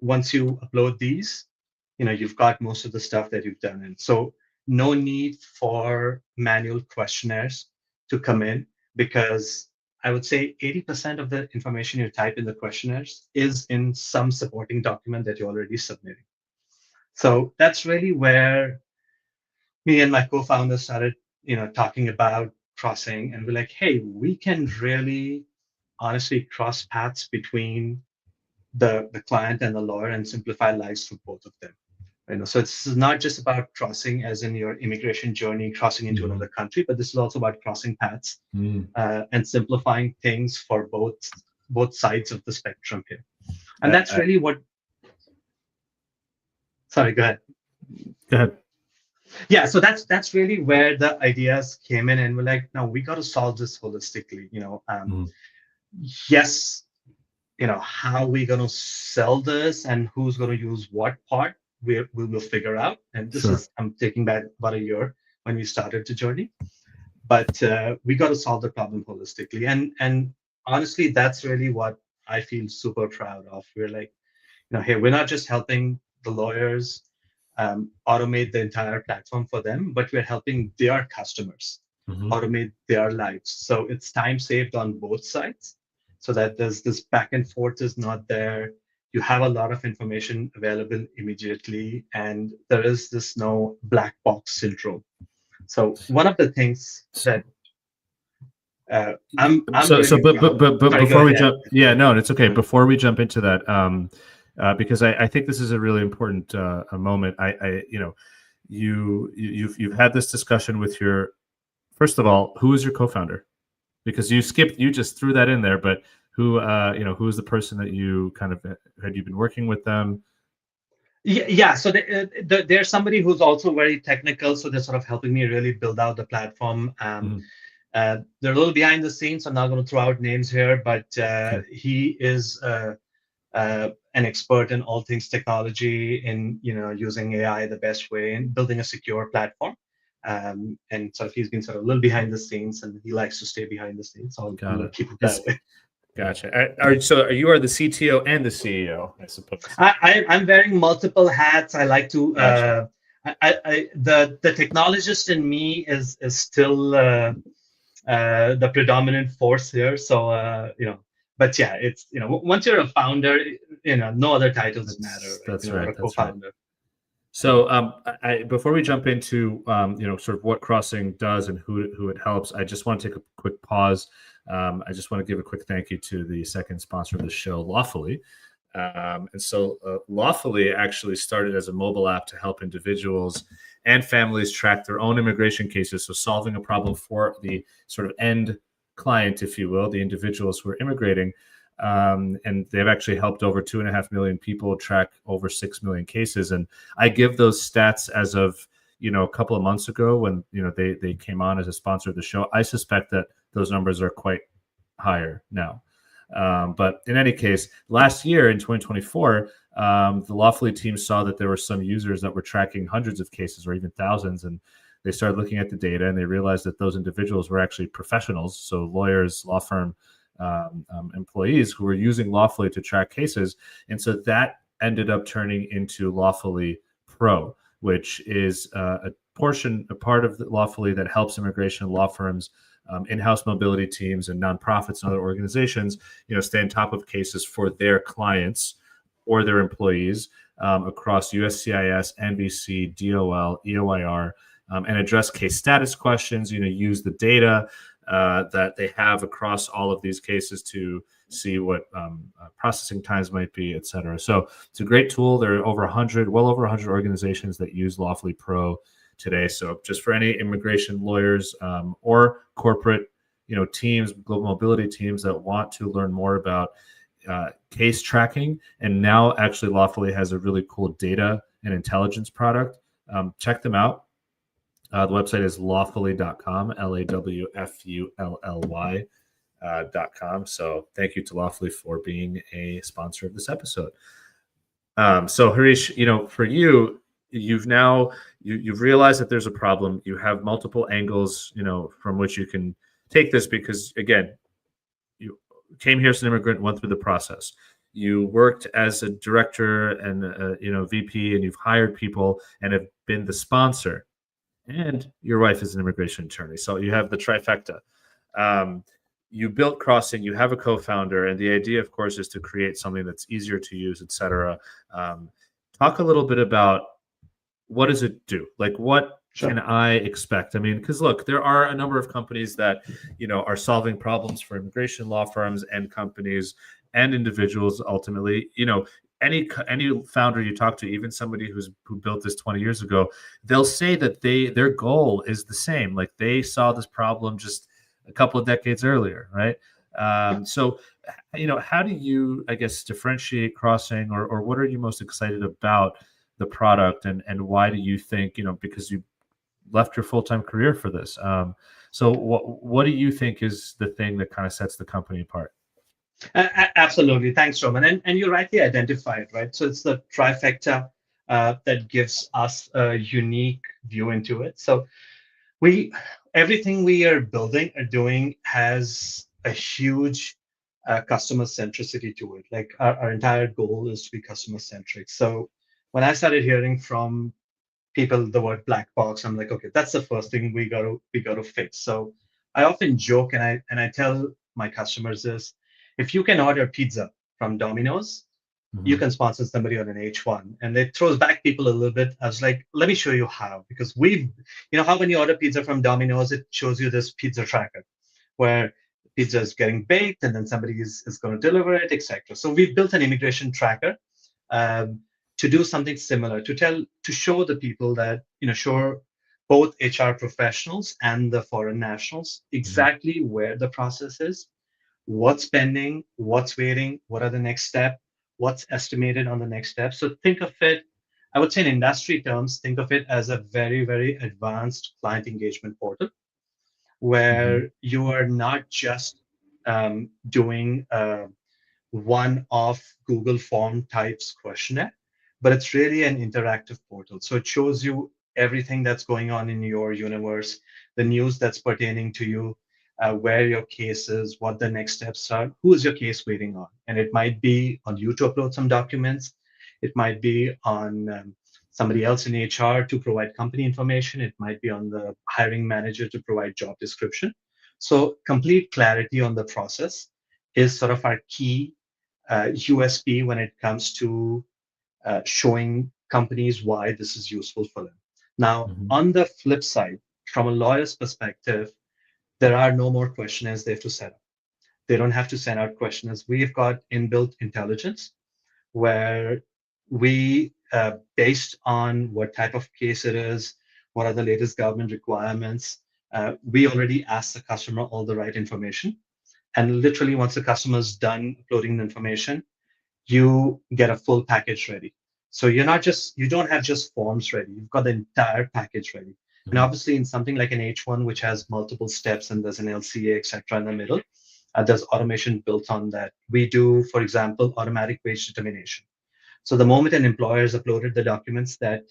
Once you upload these, you've got most of the stuff that you've done. And so no need for manual questionnaires to come in, because I would say 80% of the information you type in the questionnaires is in some supporting document that you're already submitting. So that's really where me and my co-founder started, talking about crossing, and we're like, hey, we can really honestly cross paths between the client and the lawyer and simplify lives for both of them. So it's not just about crossing as in your immigration journey, crossing into another country, but this is also about crossing paths and simplifying things for both sides of the spectrum here. And that's really what. Sorry, go ahead. Go ahead. Yeah, so that's really where the ideas came in, and we're like, no, we got to solve this holistically. Yes, how we going to sell this and who's going to use what part, we will figure out. And this Sure. is, I'm taking back about a year when we started the journey, but we got to solve the problem holistically. And honestly, that's really what I feel super proud of. We're like, hey, we're not just helping the lawyers automate the entire platform for them, but we're helping their customers automate their lives. So it's time saved on both sides, so that there's this back and forth is not there. You have a lot of information available immediately, and there is this no black box syndrome. So one of the things that I'm So really but proud. Sorry, go before we ahead. jump, yeah, no, it's okay. Before we jump into that, because I think this is a really important a moment. You've had this discussion with your, first of all, who is your co-founder? Because you just threw that in there, but who who is the person that you kind of, had you been working with them? Yeah. So there's somebody who's also very technical, so they're sort of helping me really build out the platform. They're a little behind the scenes, so I'm not going to throw out names here, but Okay. he is an expert in all things technology, in using AI the best way and building a secure platform. And so he's been sort of a little behind the scenes, and he likes to stay behind the scenes. So I'm Got going it. to keep it that way. Gotcha. So you are the CTO and the CEO, I suppose. I'm wearing multiple hats. I like to. Gotcha. The technologist in me is still the predominant force here. So but yeah, it's once you're a founder, no other titles matter, right? That's Or right. a That's right. co-founder. So, before we jump into sort of what Crossing does and who it helps, I just want to take a quick pause. I just want to give a quick thank you to the second sponsor of the show, Lawfully. And so, Lawfully actually started as a mobile app to help individuals and families track their own immigration cases. So, solving a problem for the sort of end client, if you will, the individuals who are immigrating. And they've actually helped over 2.5 million people track over 6 million cases. And I give those stats as of a couple of months ago when they came on as a sponsor of the show. I suspect that those numbers are quite higher now. But in any case, last year in 2024, the Lawfully team saw that there were some users that were tracking hundreds of cases or even thousands, and they started looking at the data and they realized that those individuals were actually professionals, so lawyers, law firm employees who were using Lawfully to track cases. And so that ended up turning into Lawfully Pro, which is a part of Lawfully that helps immigration law firms, in-house mobility teams, and nonprofits and other organizations, stay on top of cases for their clients or their employees across USCIS, NVC, DOL, EOIR, and address case status questions. Use the data that they have across all of these cases to see what processing times might be, et cetera. So it's a great tool. There are well over 100 organizations that use Lawfully Pro today. So just for any immigration lawyers or corporate, teams, global mobility teams that want to learn more about case tracking, and now actually Lawfully has a really cool data and intelligence product. Check them out. The website is lawfully.com, LAWFULLY.com. So thank you to Lawfully for being a sponsor of this episode. So Harish, for you, you've realized that there's a problem. You have multiple angles, from which you can take this, because again, you came here as an immigrant, went through the process. You worked as a director and VP, and you've hired people and have been the sponsor. And your wife is an immigration attorney, so you have the trifecta. You built Crossing, you have a co-founder, and the idea, of course, is to create something that's easier to use, et cetera. Talk a little bit about, what does it do? Like, what can I expect? I mean, because look, there are a number of companies that are solving problems for immigration law firms and companies and individuals. Ultimately, any founder you talk to, even somebody who built this 20 years ago, they'll say that their goal is the same. Like, they saw this problem just a couple of decades earlier, right? So, how do you, I guess, differentiate Crossing, or what are you most excited about the product, and why do you think, because you left your full-time career for this? So what do you think is the thing that kind of sets the company apart? Absolutely. Thanks, Roman. And you rightly identified, right? So it's the trifecta that gives us a unique view into it. So we everything we are building or doing has a huge customer centricity to it. Like our entire goal is to be customer centric. So when I started hearing from people the word black box, I'm like, okay, that's the first thing we got to fix. So I often joke and I tell my customers this: if you can order pizza from Domino's, you can sponsor somebody on an H1. And it throws back people a little bit. I was like, let me show you how, because how when you order pizza from Domino's, it shows you this pizza tracker where pizza is getting baked and then somebody is going to deliver it, etc. So we've built an immigration tracker um, to do something similar, to show the people that, show both HR professionals and the foreign nationals exactly where the process is, what's pending, what's waiting, what are the next step, what's estimated on the next step. So think of it, I would say in industry terms, think of it as a very, very advanced client engagement portal where you are not just doing one-off Google form types questionnaire, but it's really an interactive portal. So it shows you everything that's going on in your universe, the news that's pertaining to you, where your case is, what the next steps are, who is your case waiting on. And it might be on you to upload some documents. It might be on somebody else in HR to provide company information. It might be on the hiring manager to provide job description. So complete clarity on the process is sort of our key USP when it comes to showing companies why this is useful for them. Now, on the flip side, from a lawyer's perspective, there are no more questionnaires they have to set up. They don't have to send out questionnaires. We've got inbuilt intelligence where we, based on what type of case it is, what are the latest government requirements, we already ask the customer all the right information. And literally, once the customer's done uploading the information, you get a full package ready. So you don't have just forms ready. You've got the entire package ready. And obviously, in something like an H1, which has multiple steps and there's an LCA, etc., in the middle, there's automation built on that. We do, for example, automatic wage determination. So the moment an employer has uploaded the documents that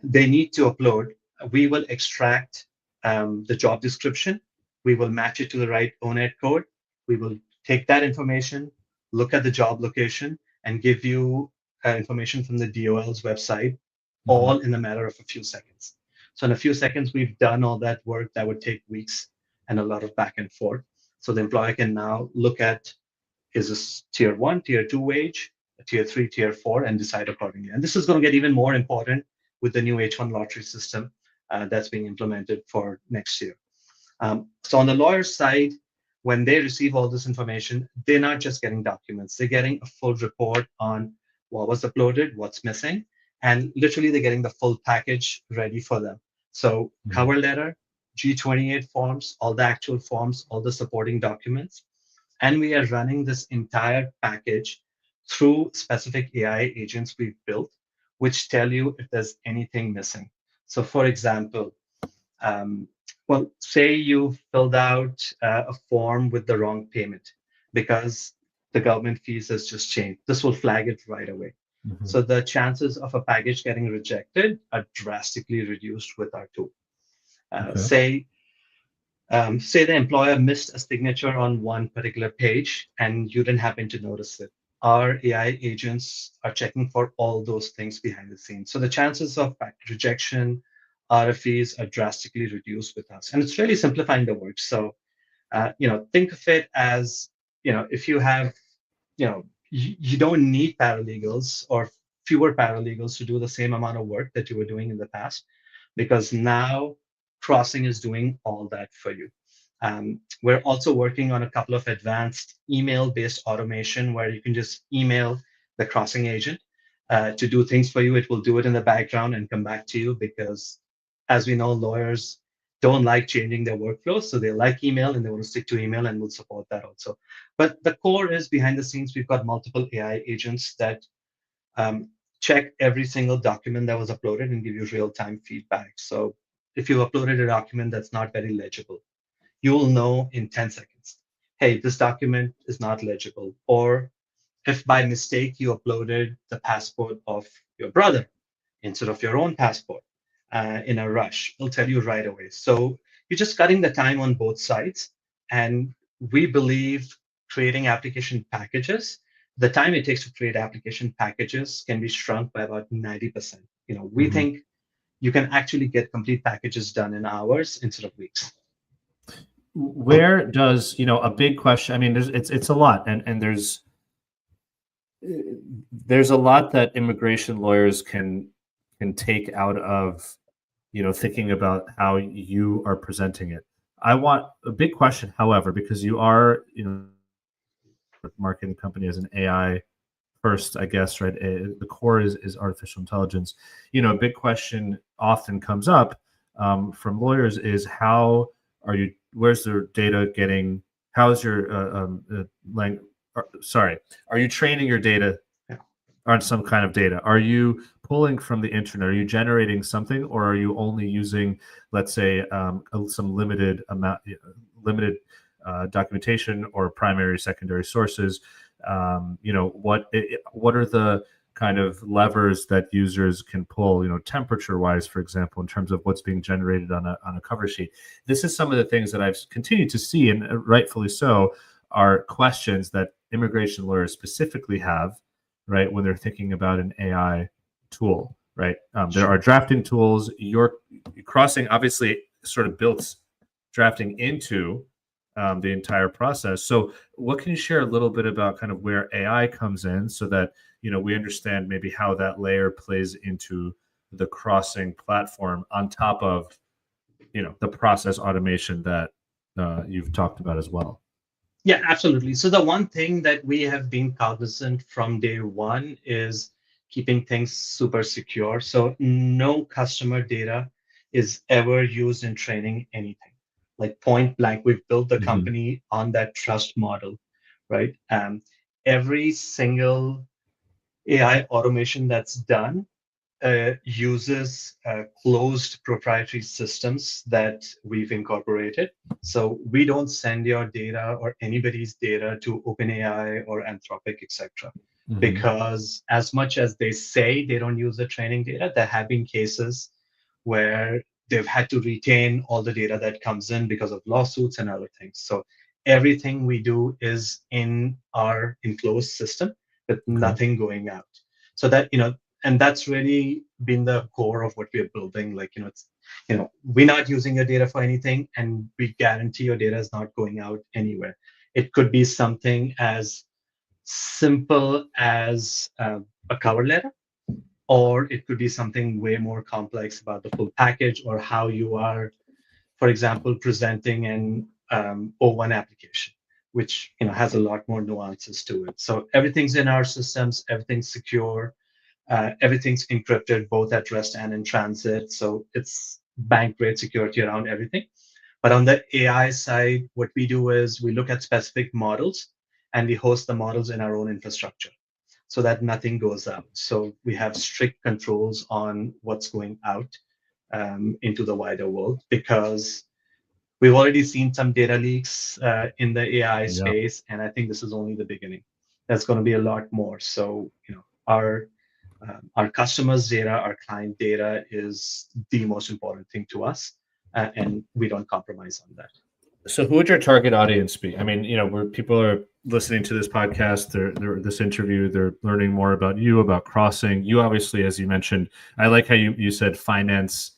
they need to upload, we will extract the job description. We will match it to the right ONET code. We will take that information, look at the job location, and give you information from the DOL's website, all in a matter of a few seconds. So in a few seconds, we've done all that work that would take weeks and a lot of back and forth. So the employer can now look at, is this tier 1, tier 2 wage, tier 3, tier 4, and decide accordingly. And this is going to get even more important with the new H1 lottery system that's being implemented for next year. So on the lawyer side, when they receive all this information, they're not just getting documents, they're getting a full report on what was uploaded, what's missing, and literally they're getting the full package ready for them. So cover letter, G28 forms, all the actual forms, all the supporting documents. And we are running this entire package through specific AI agents we've built, which tell you if there's anything missing. So for example, well, say you filled out a form with the wrong payment because the government fees has just changed. This will flag it right away. So the chances of a package getting rejected are drastically reduced with our tool. Say the employer missed a signature on one particular page and you didn't happen to notice it. Our AI agents are checking for all those things behind the scenes. So the chances of package rejection, RFEs are drastically reduced with us. And it's really simplifying the work. So, think of it as, if you have, you don't need paralegals or fewer paralegals to do the same amount of work that you were doing in the past, because now Crossing is doing all that for you. We're also working on a couple of advanced email-based automation where you can just email the Crossing agent to do things for you. It will do it in the background and come back to you because, as we know, lawyers don't like changing their workflow. So they like email and they want to stick to email, and we'll support that also. But the core is behind the scenes, we've got multiple AI agents that check every single document that was uploaded and give you real-time feedback. So if you uploaded a document that's not very legible, you will know in 10 seconds, hey, this document is not legible. Or if by mistake you uploaded the passport of your brother instead of your own passport in a rush, it'll tell you right away. So you're just cutting the time on both sides. And we believe creating application packages, the time it takes to create application packages can be shrunk by about 90%. We think you can actually get complete packages done in hours instead of weeks. Where does, a big question, I mean, it's a lot, and there's a lot that immigration lawyers can take out of, thinking about how you are presenting it. I want a big question, however, because you are, marketing company as an AI first, I guess, right? The core is artificial intelligence. A big question often comes up from lawyers is where's their data getting, how's your are you training your data on some kind of data? Are you pulling from the internet? Are you generating something, or are you only using, let's say, some limited documentation or primary, secondary sources? What are the kind of levers that users can pull, temperature wise, for example, in terms of what's being generated on a cover sheet? This is some of the things that I've continued to see, and rightfully so, are questions that immigration lawyers specifically have, right, when they're thinking about an AI tool, right? There are drafting tools. Your Crossing obviously sort of built drafting into the entire process. So what can you share a little bit about kind of where AI comes in, so that we understand maybe how that layer plays into the Crossing platform on top of the process automation that you've talked about as well? Yeah, absolutely. So the one thing that we have been cognizant from day one is keeping things super secure. So no customer data is ever used in training anything. Like point blank, we've built the company on that trust model, right? Every single AI automation that's done uses closed proprietary systems that we've incorporated. So we don't send your data or anybody's data to OpenAI or Anthropic, etc. Because as much as they say they don't use the training data, there have been cases where they've had to retain all the data that comes in because of lawsuits and other things. So everything we do is in our enclosed system with nothing going out. So that, and that's really been the core of what we're building. Like, we're not using your data for anything, and we guarantee your data is not going out anywhere. It could be something as simple as a cover letter, or it could be something way more complex about the full package, or how you are, for example, presenting an O1 application, which has a lot more nuances to it. So everything's in our systems, everything's secure. Everything's encrypted both at rest and in transit. So it's bank grade security around everything. But on the AI side, what we do is we look at specific models and we host the models in our own infrastructure so that nothing goes out. So we have strict controls on what's going out into the wider world, because we've already seen some data leaks in the AI space, and I think this is only the beginning. There's going to be a lot more. So, our customers' data, our client data is the most important thing to us, and we don't compromise on that. So who would your target audience be? I mean, where people are listening to this podcast, this interview, they're learning more about you, about Crossing. You obviously, as you mentioned, I like how you said finance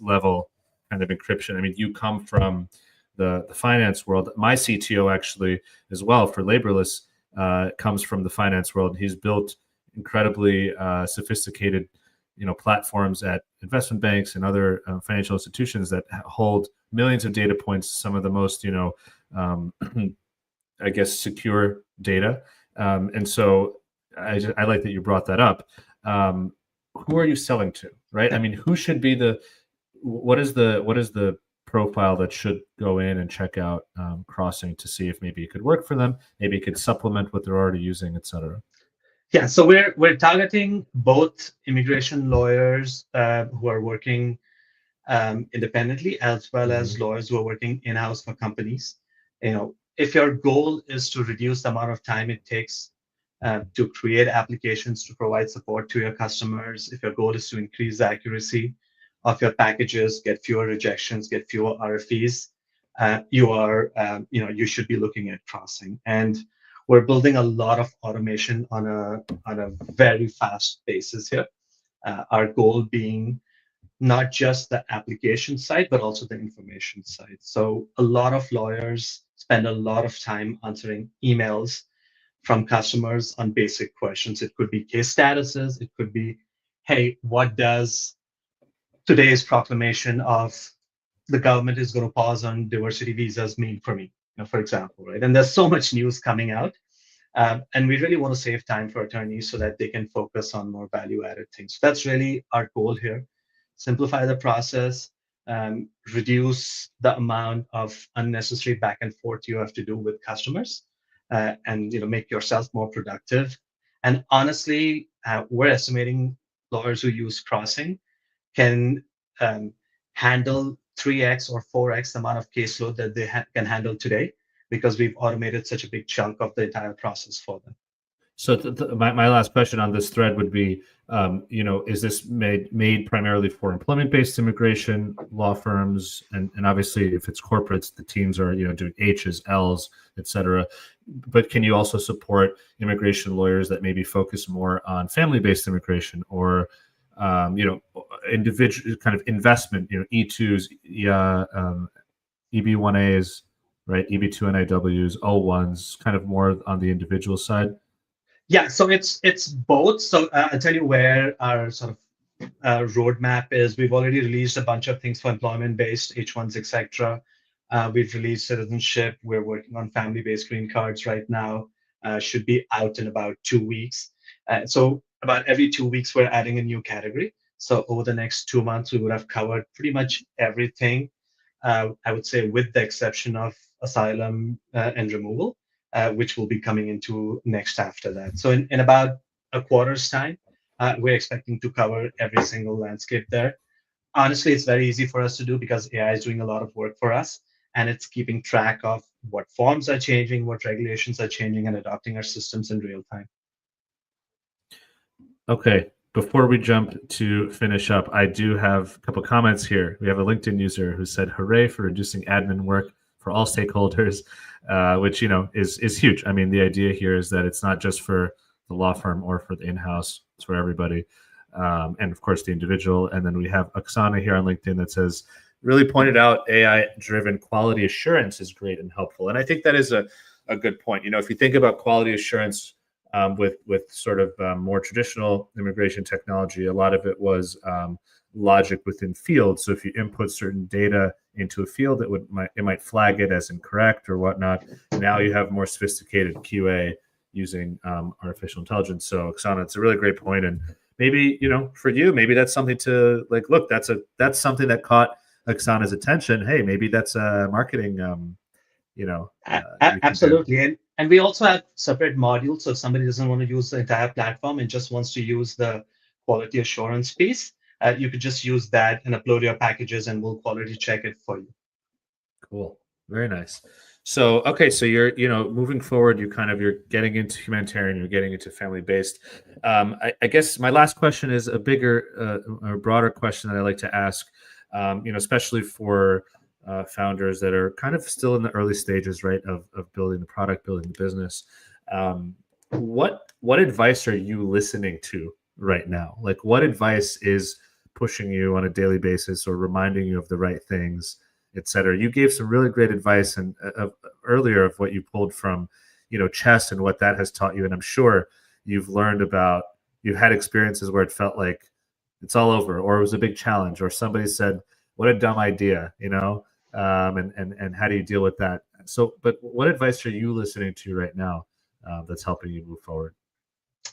level kind of encryption. I mean, you come from the finance world. My CTO actually as well for Laborless comes from the finance world. He's built incredibly sophisticated, platforms at investment banks and other financial institutions that hold millions of data points, some of the most, I guess, secure data. And so I like that you brought that up. Who are you selling to, right? I mean, who should be what is the profile that should go in and check out Crossing to see if maybe it could work for them, maybe it could supplement what they're already using, et cetera? Yeah, so we're targeting both immigration lawyers who are working independently, as well as Mhm. lawyers who are working in-house for companies. If your goal is to reduce the amount of time it takes to create applications to provide support to your customers, if your goal is to increase the accuracy of your packages, get fewer rejections, get fewer RFEs, you should be looking at Crossing. And we're building a lot of automation on a very fast basis here. Our goal being not just the application side, but also the information side. So a lot of lawyers spend a lot of time answering emails from customers on basic questions. It could be case statuses. It could be, hey, what does today's proclamation of the government is going to pause on diversity visas mean for me, for example, right? And there's so much news coming out. And we really want to save time for attorneys so that they can focus on more value-added things. So that's really our goal here. Simplify the process, reduce the amount of unnecessary back and forth you have to do with customers, and make yourself more productive. And honestly, we're estimating lawyers who use Crossing can um, handle 3x or 4x the amount of caseload that they can handle today because we've automated such a big chunk of the entire process for them. So my last question on this thread would be, is this made primarily for employment-based immigration law firms, and obviously if it's corporates, the teams are doing H's, L's, et cetera. But can you also support immigration lawyers that maybe focus more on family-based immigration or individual kind of investment, E2s, yeah, EB1As, right, EB2NIWs, O1s, kind of more on the individual side? Yeah, so it's both. So I'll tell you where our sort of roadmap is. We've already released a bunch of things for employment-based H1s, etc. We've released citizenship. We're working on family-based green cards right now. Should be out in about 2 weeks. So about every 2 weeks, we're adding a new category. So over the next 2 months, we would have covered pretty much everything. I would say, with the exception of asylum and removal, which will be coming into next after that. So in about a quarter's time, we're expecting to cover every single landscape there. Honestly, it's very easy for us to do because AI is doing a lot of work for us, and it's keeping track of what forms are changing, what regulations are changing, and adopting our systems in real time. Okay, before we jump to finish up, I do have a couple comments here. We have a LinkedIn user who said, "Hooray for reducing admin work for all stakeholders," which is huge. I mean, the idea here is that it's not just for the law firm or for the in-house; it's for everybody, and of course the individual. And then we have Oksana here on LinkedIn that says, "Really pointed out AI-driven quality assurance is great and helpful," and I think that is a good point. If you think about quality assurance with sort of more traditional immigration technology, a lot of it was logic within fields. So if you input certain data into a field, it might flag it as incorrect or whatnot. Now you have more sophisticated QA using artificial intelligence. So Oksana, it's a really great point, and maybe for you, maybe that's something to look. That's something that caught Oksana's attention. Hey, maybe that's a marketing you can do. Absolutely. And we also have separate modules. So if somebody doesn't want to use the entire platform and just wants to use the quality assurance piece, you could just use that and upload your packages and we'll quality check it for you. Cool. Very nice. So, okay, so you're, moving forward, you're getting into humanitarian, you're getting into family-based. I guess my last question is a bigger, or broader question that I like to ask, especially for founders that are kind of still in the early stages, right, of building the product, building the business. What advice are you listening to right now? Like, what advice is pushing you on a daily basis or reminding you of the right things, et cetera? You gave some really great advice and earlier of what you pulled from, chess and what that has taught you. And I'm sure you've had experiences where it felt like it's all over, or it was a big challenge, or somebody said, "What a dumb idea," and how do you deal with that? So, but what advice are you listening to right now that's helping you move forward?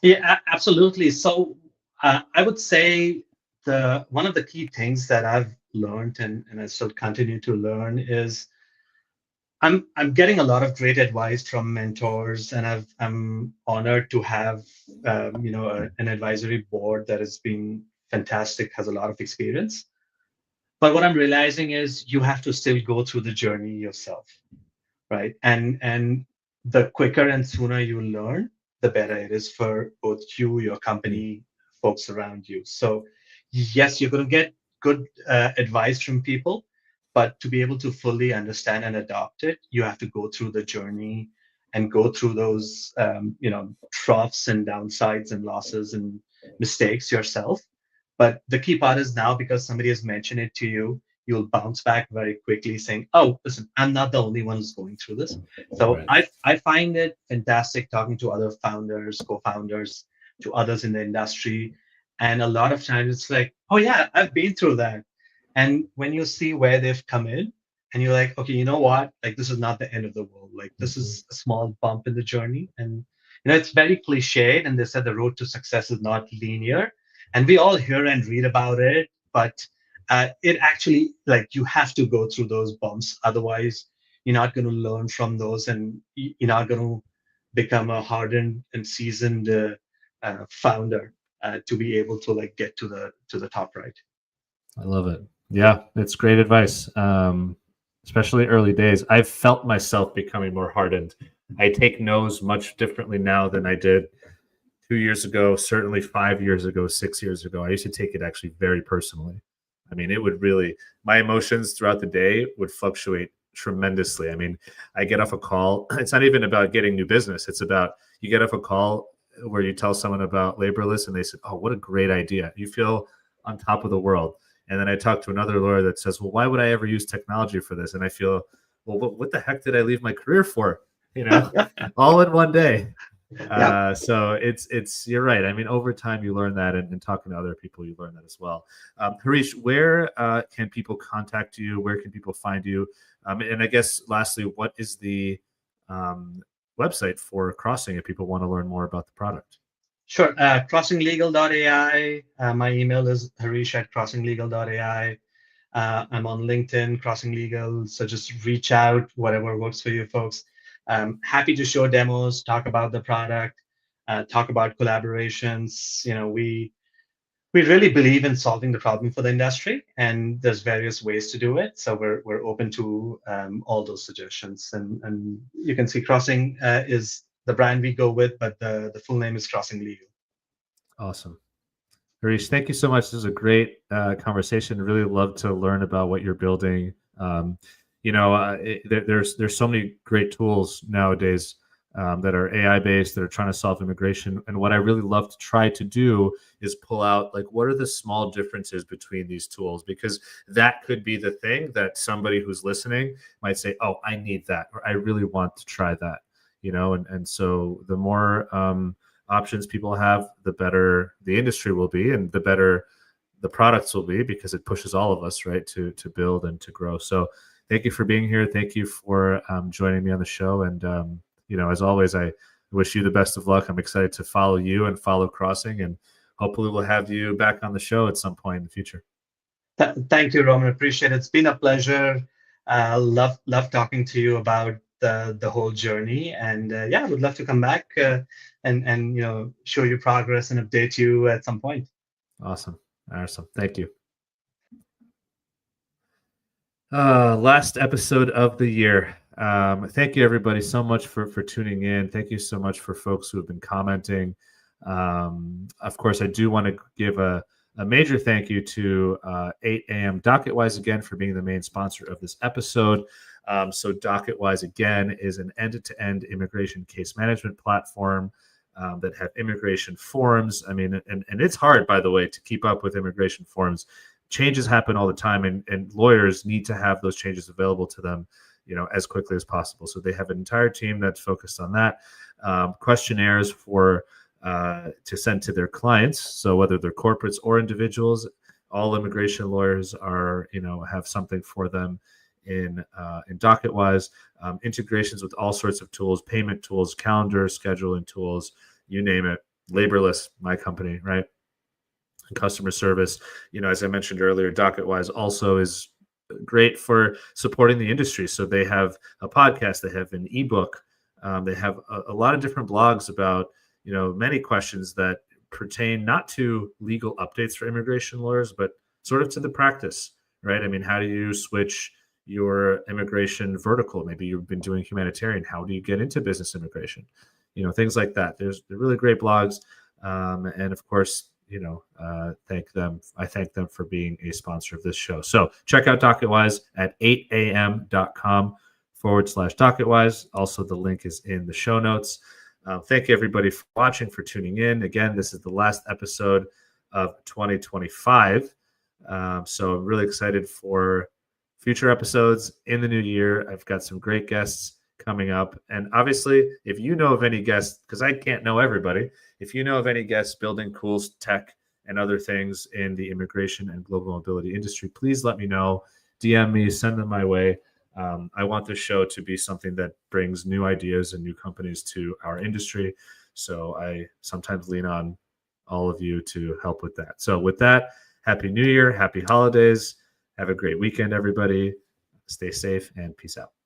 Yeah, absolutely. So I would say the one of the key things that I've learned and I still continue to learn is I'm getting a lot of great advice from mentors, and I'm honored to have an advisory board that has been fantastic, has a lot of experience. But what I'm realizing is you have to still go through the journey yourself, right? And the quicker and sooner you learn, the better it is for both you, your company, folks around you. So yes, you're going to get good advice from people, but to be able to fully understand and adopt it, you have to go through the journey and go through those troughs and downsides and losses and mistakes yourself. But the key part is now, because somebody has mentioned it to you, you'll bounce back very quickly saying, oh, listen, I'm not the only one who's going through this. So Right. I find it fantastic talking to other founders, co-founders, to others in the industry. And a lot of times it's like, oh yeah, I've been through that. And when you see where they've come in, and you're like, okay, you know what? Like, this is not the end of the world. Like, this is a small bump in the journey. And it's very cliched, and they said the road to success is not linear. And we all hear and read about it, but it actually, like, you have to go through those bumps. Otherwise, you're not going to learn from those, and you're not going to become a hardened and seasoned founder to be able to like get to the top, right? I love it. Yeah, it's great advice. Especially early days. I've felt myself becoming more hardened. I take no's much differently now than I did 2 years ago, certainly 5 years ago, 6 years ago. I used to take it actually very personally. I mean, it would really, my emotions throughout the day would fluctuate tremendously. I mean, I get off a call. It's not even about getting new business. It's about you get off a call where you tell someone about Laborless and they said, oh, what a great idea. You feel on top of the world. And then I talked to another lawyer that says, well, why would I ever use technology for this? And I feel, well, what the heck did I leave my career for? All in one day. Yeah. So it's you're right. I mean, over time you learn that, and talking to other people, you learn that as well. Harish, where can people contact you? Where can people find you? And I guess lastly, what is the website for Crossing if people want to learn more about the product? Sure. Crossinglegal.ai. My email is harish@crossinglegal.ai. I'm on LinkedIn, Crossing Legal. So just reach out, whatever works for you folks. Happy to show demos, talk about the product, talk about collaborations. We really believe in solving the problem for the industry, and there's various ways to do it. So we're open to all those suggestions. And you can see Crossing is the brand we go with, but the full name is Crossing Legal. Awesome. Harish, thank you so much. This is a great conversation. Really love to learn about what you're building. There's so many great tools nowadays that are AI based that are trying to solve immigration. And what I really love to try to do is pull out like what are the small differences between these tools, because that could be the thing that somebody who's listening might say, "Oh, I need that," or "I really want to try that." And so the more options people have, the better the industry will be, and the better the products will be, because it pushes all of us right to build and to grow. So thank you for being here. Thank you for joining me on the show. And as always, I wish you the best of luck. I'm excited to follow you and follow Crossing, and hopefully we'll have you back on the show at some point in the future. Thank you, Roman. Appreciate it. It's been a pleasure. Love talking to you about the whole journey, and yeah, would love to come back and show you progress and update you at some point. Awesome. Thank you. Last episode of the year. Thank you everybody so much for tuning in. Thank you so much for folks who have been commenting. Of course, I do want to give a major thank you to 8 a.m. DocketWise again for being the main sponsor of this episode. So DocketWise again is an end-to-end immigration case management platform that have immigration forms. I mean, and it's hard, by the way, to keep up with immigration forms. Changes happen all the time, and lawyers need to have those changes available to them, as quickly as possible. So they have an entire team that's focused on that. Questionnaires to send to their clients. So whether they're corporates or individuals, all immigration lawyers have something for them in DocketWise. Integrations with all sorts of tools, payment tools, calendar scheduling tools, you name it. Laborless, my company, right? And customer service. As I mentioned earlier, DocketWise also is great for supporting the industry. So they have a podcast, they have an ebook, they have a lot of different blogs about, many questions that pertain not to legal updates for immigration lawyers, but sort of to the practice, right? I mean, how do you switch your immigration vertical? Maybe you've been doing humanitarian. How do you get into business immigration? Things like that. They're really great blogs. And of course, thank them. I thank them for being a sponsor of this show. So check out DocketWise at 8am.com/DocketWise. Also, the link is in the show notes. Thank you, everybody, for watching, for tuning in. Again, this is the last episode of 2025. So I'm really excited for future episodes in the new year. I've got some great guests coming up. And obviously, if you know of any guests, because I can't know everybody, if you know of any guests building cool tech and other things in the immigration and global mobility industry, please let me know. DM me, send them my way. I want this show to be something that brings new ideas and new companies to our industry. So I sometimes lean on all of you to help with that. So with that, Happy New Year, happy holidays. Have a great weekend, everybody. Stay safe and peace out.